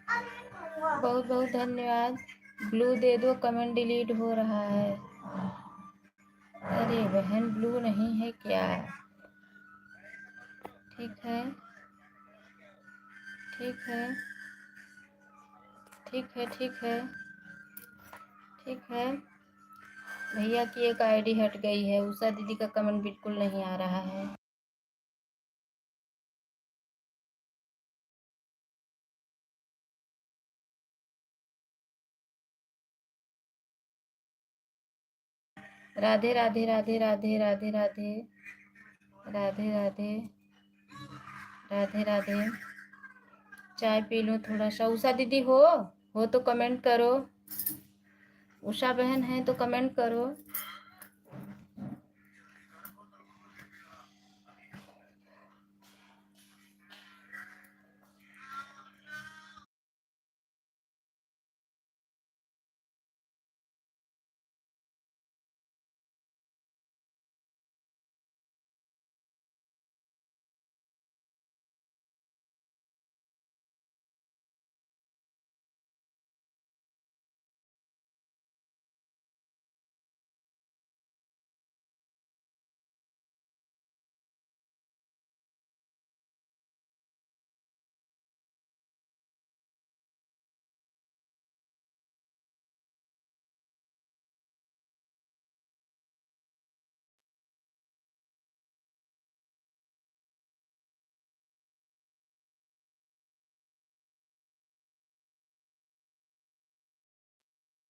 Speaker 1: बहुत बहुत धन्यवाद। ब्लू दे दो, कमेंट डिलीट हो रहा है। अरे बहन, ब्लू नहीं है क्या? ठीक है, ठीक है, ठीक है, ठीक है, ठीक है। भैया की एक आईडी हट गई है। उषा दीदी का कमेंट बिल्कुल नहीं आ रहा है। राधे राधे राधे राधे राधे राधे राधे राधे राधे राधे। चाय पी लो थोड़ा सा। उषा दीदी हो तो कमेंट करो। उषा बहन है तो कमेंट करो।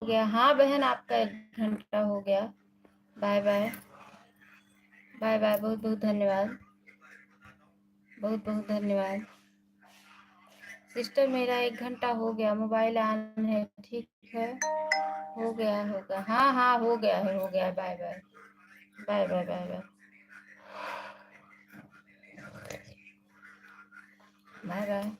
Speaker 1: हो गया। हाँ बहन, आपका 1 घंटा हो गया। Bye bye, bye bye. बहुत बहुत धन्यवाद, बहुत बहुत धन्यवाद। सिस्टर, मेरा 1 घंटा हो गया। मोबाइल ऑन है, ठीक है। हो गया होगा। हाँ हाँ, हो गया है, हो गया है। Bye bye, bye bye, bye bye, bye bye.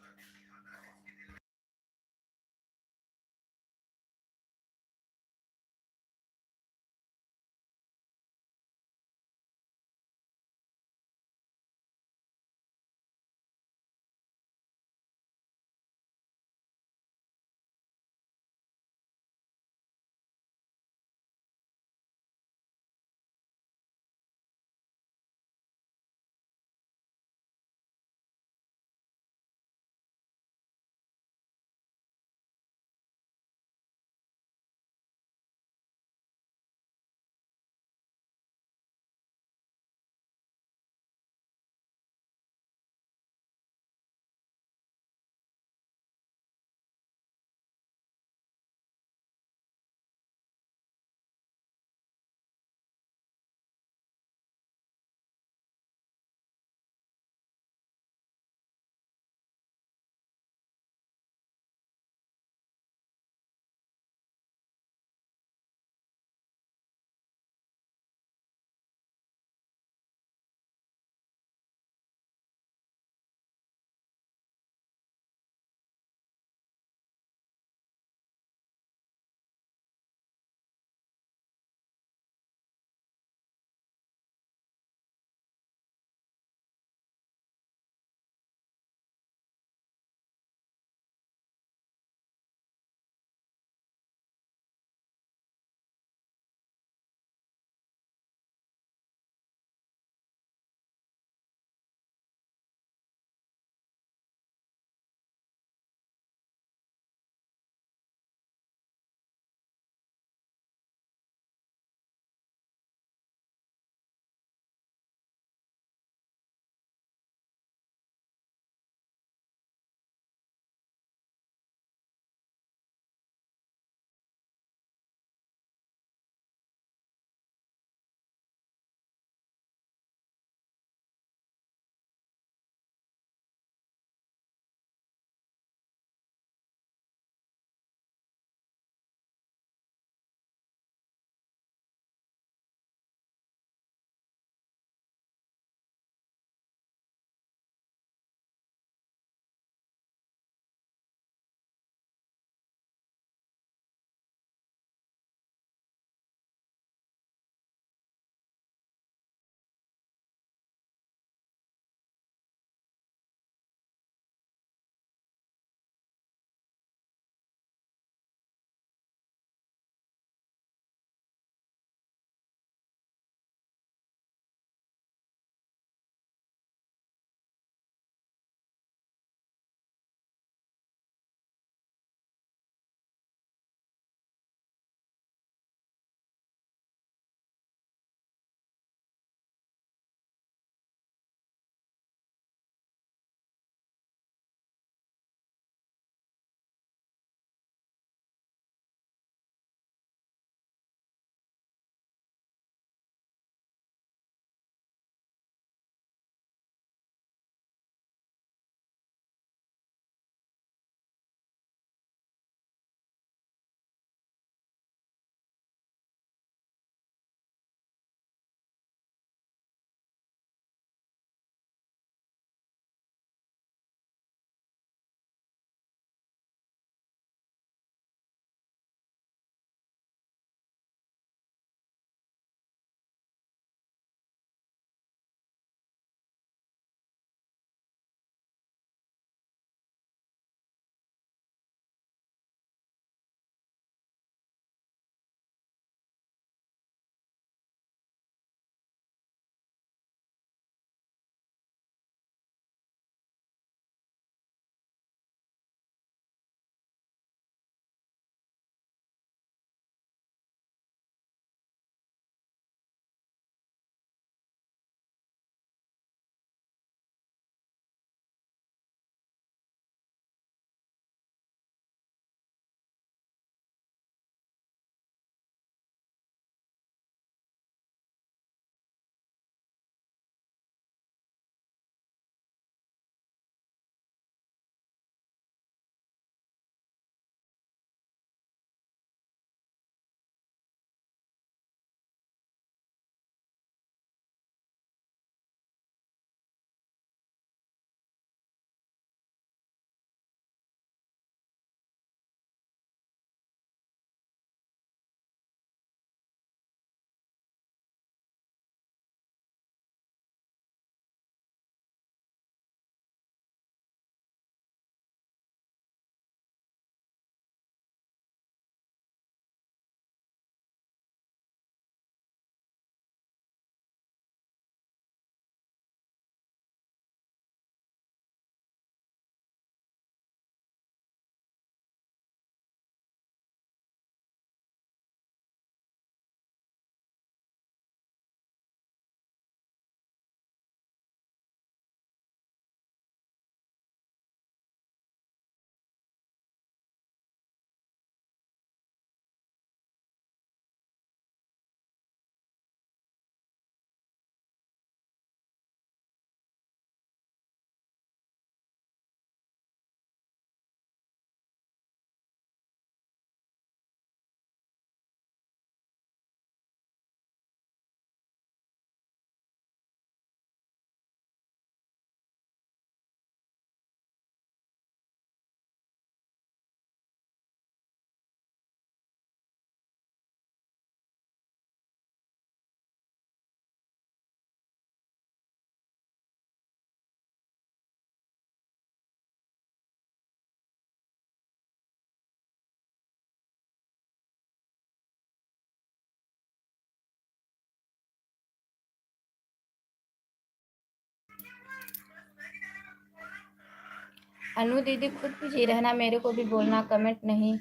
Speaker 1: Anu दीदी खुद बिजी रहना, मेरे को भी बोलना, कमेंट नहीं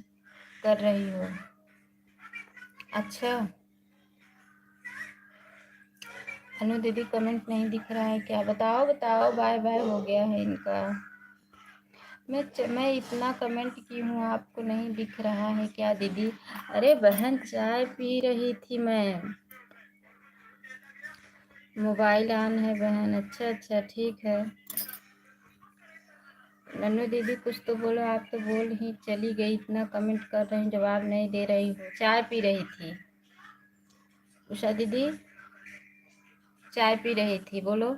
Speaker 1: कर रही हो। अच्छा अनु दीदी कमेंट नहीं दिख रहा है क्या? बताओ बताओ, बाय बाय हो गया है इनका। मैं इतना कमेंट की हूँ, आपको नहीं दिख रहा है क्या दीदी? अरे बहन चाय पी रही थी मैं, मोबाइल ऑन है बहन। अच्छा अच्छा ठीक है। नन्नू दीदी कुछ तो बोलो, आप तो बोल ही चली गई, इतना कमेंट कर रही हूँ, जवाब नहीं दे रही हो। चाय पी रही थी उषा दीदी, चाय पी रही थी, बोलो।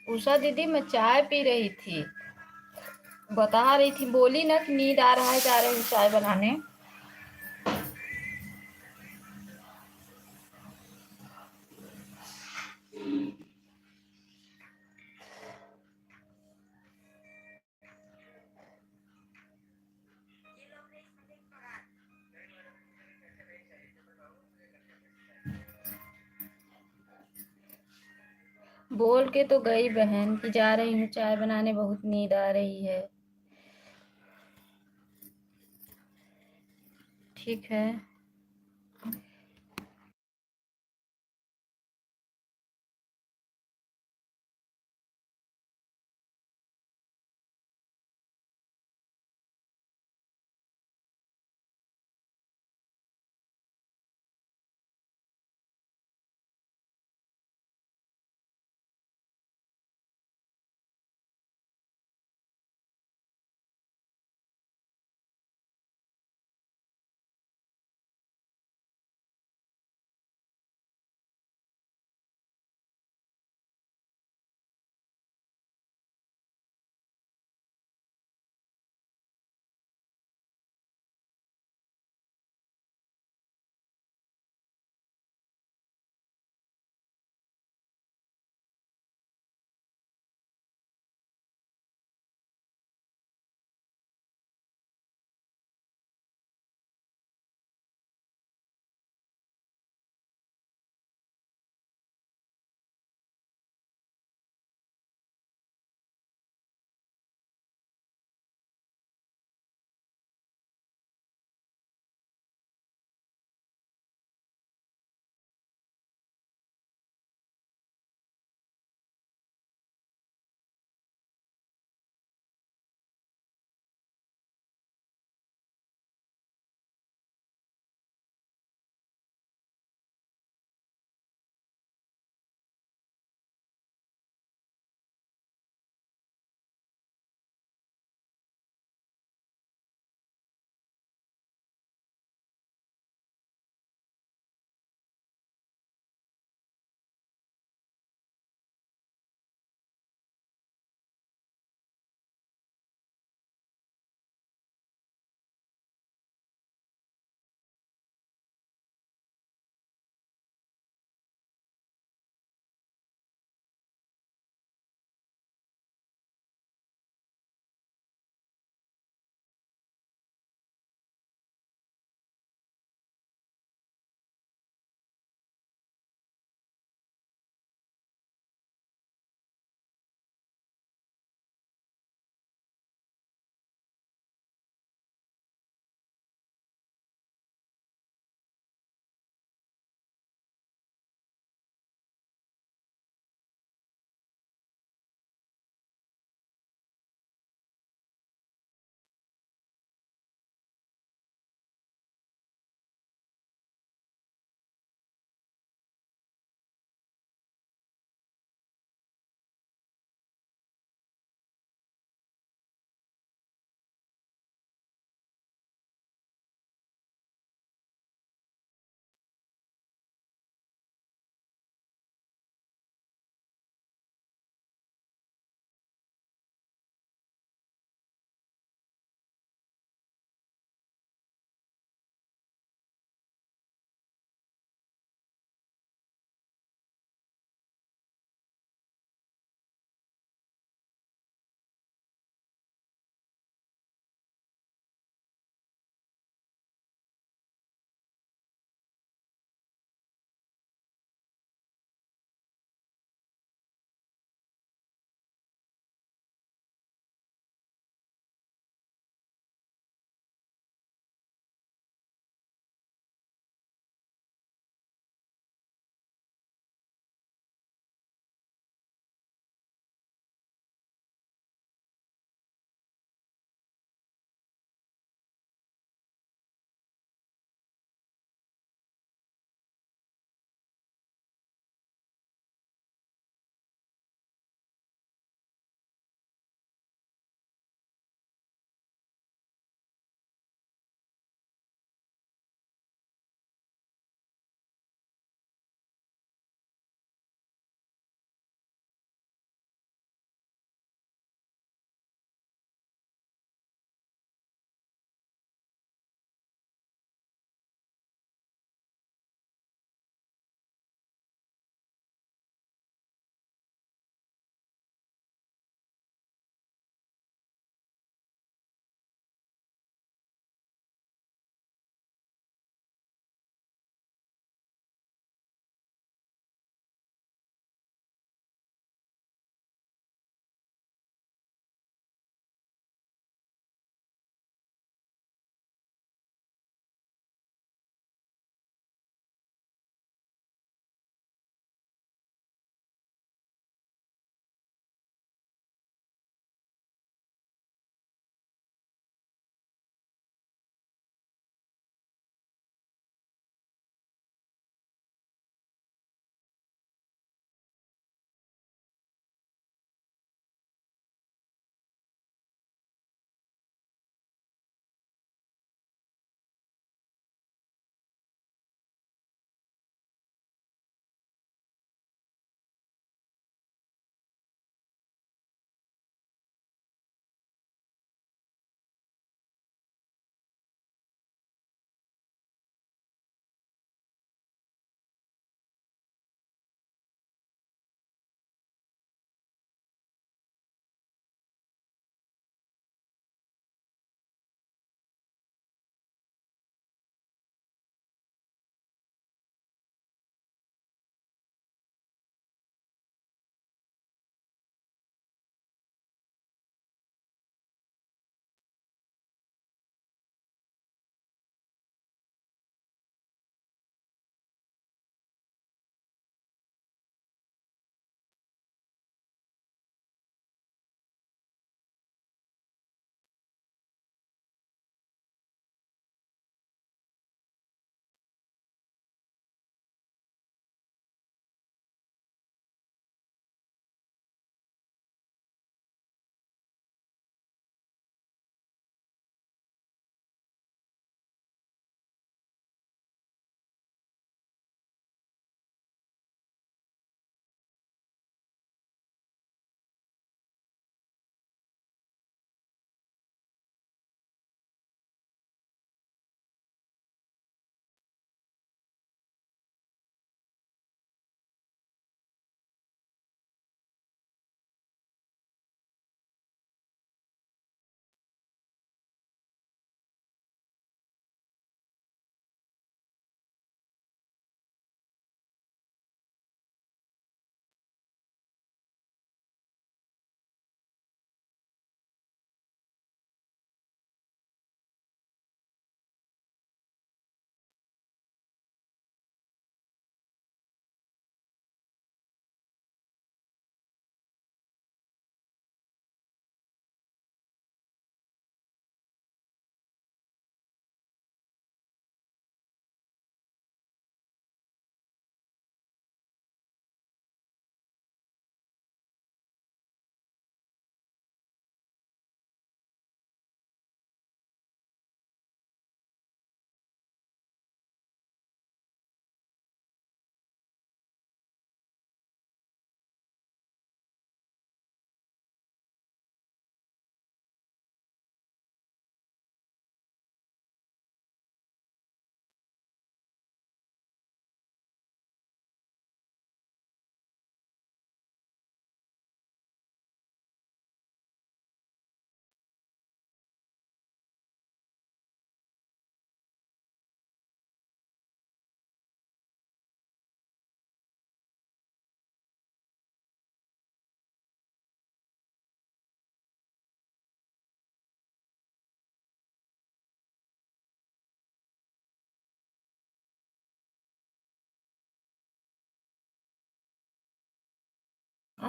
Speaker 1: उषा दीदी मैं चाय पी रही थी, बता रही थी, बोली ना कि नींद आ रहा है, जा रही हूँ चाय बनाने। बोल के तो गई बहन कि जा रही हूँ चाय बनाने, बहुत नींद आ रही है। ठीक है।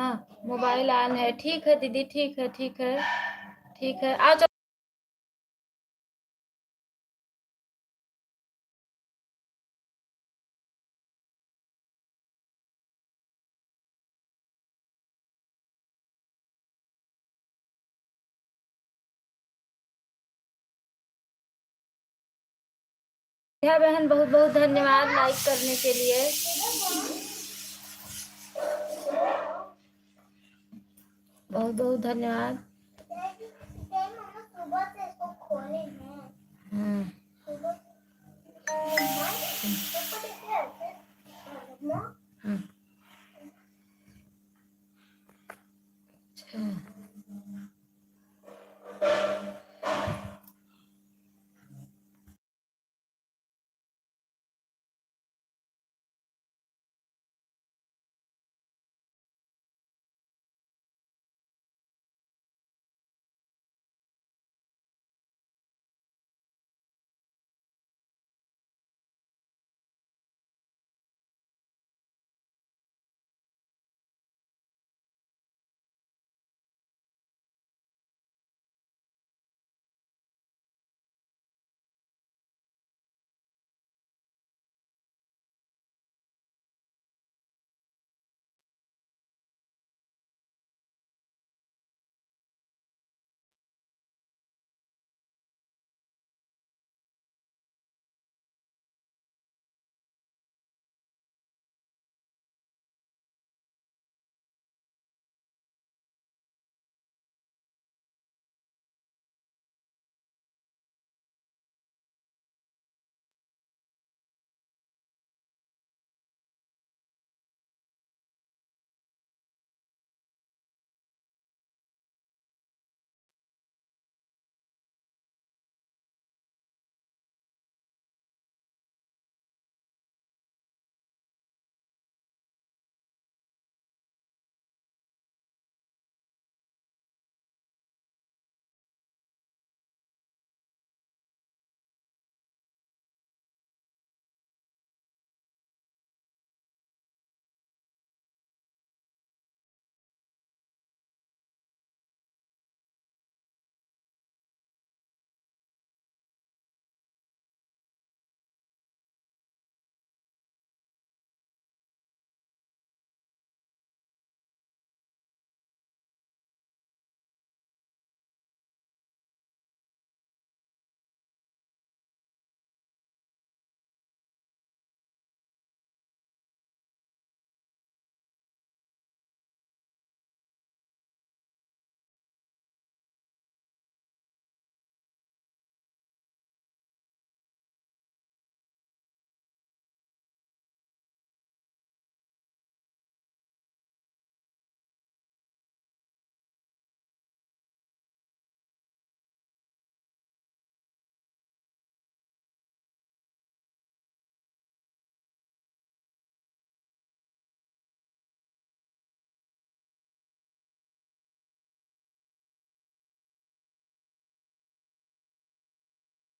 Speaker 1: हाँ मोबाइल ऑन है। ठीक है दीदी, ठीक है ठीक है ठीक है। आओ नेहा बहन, बहुत बहुत धन्यवाद लाइक करने के लिए। बहुत बहुत धन्यवाद।
Speaker 2: सुबह से इसको खोले हैं।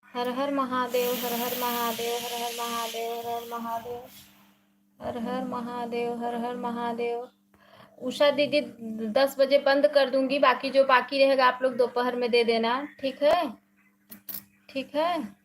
Speaker 2: हर हर महादेव, हर हर महादेव, हर हर महादेव, हर हर महादेव, हर हर महादेव, हर हर महादेव। उषा दीदी 10 बजे बंद कर दूंगी, बाकी जो बाकी रहेगा आप लोग दोपहर में दे देना। ठीक है ठीक है।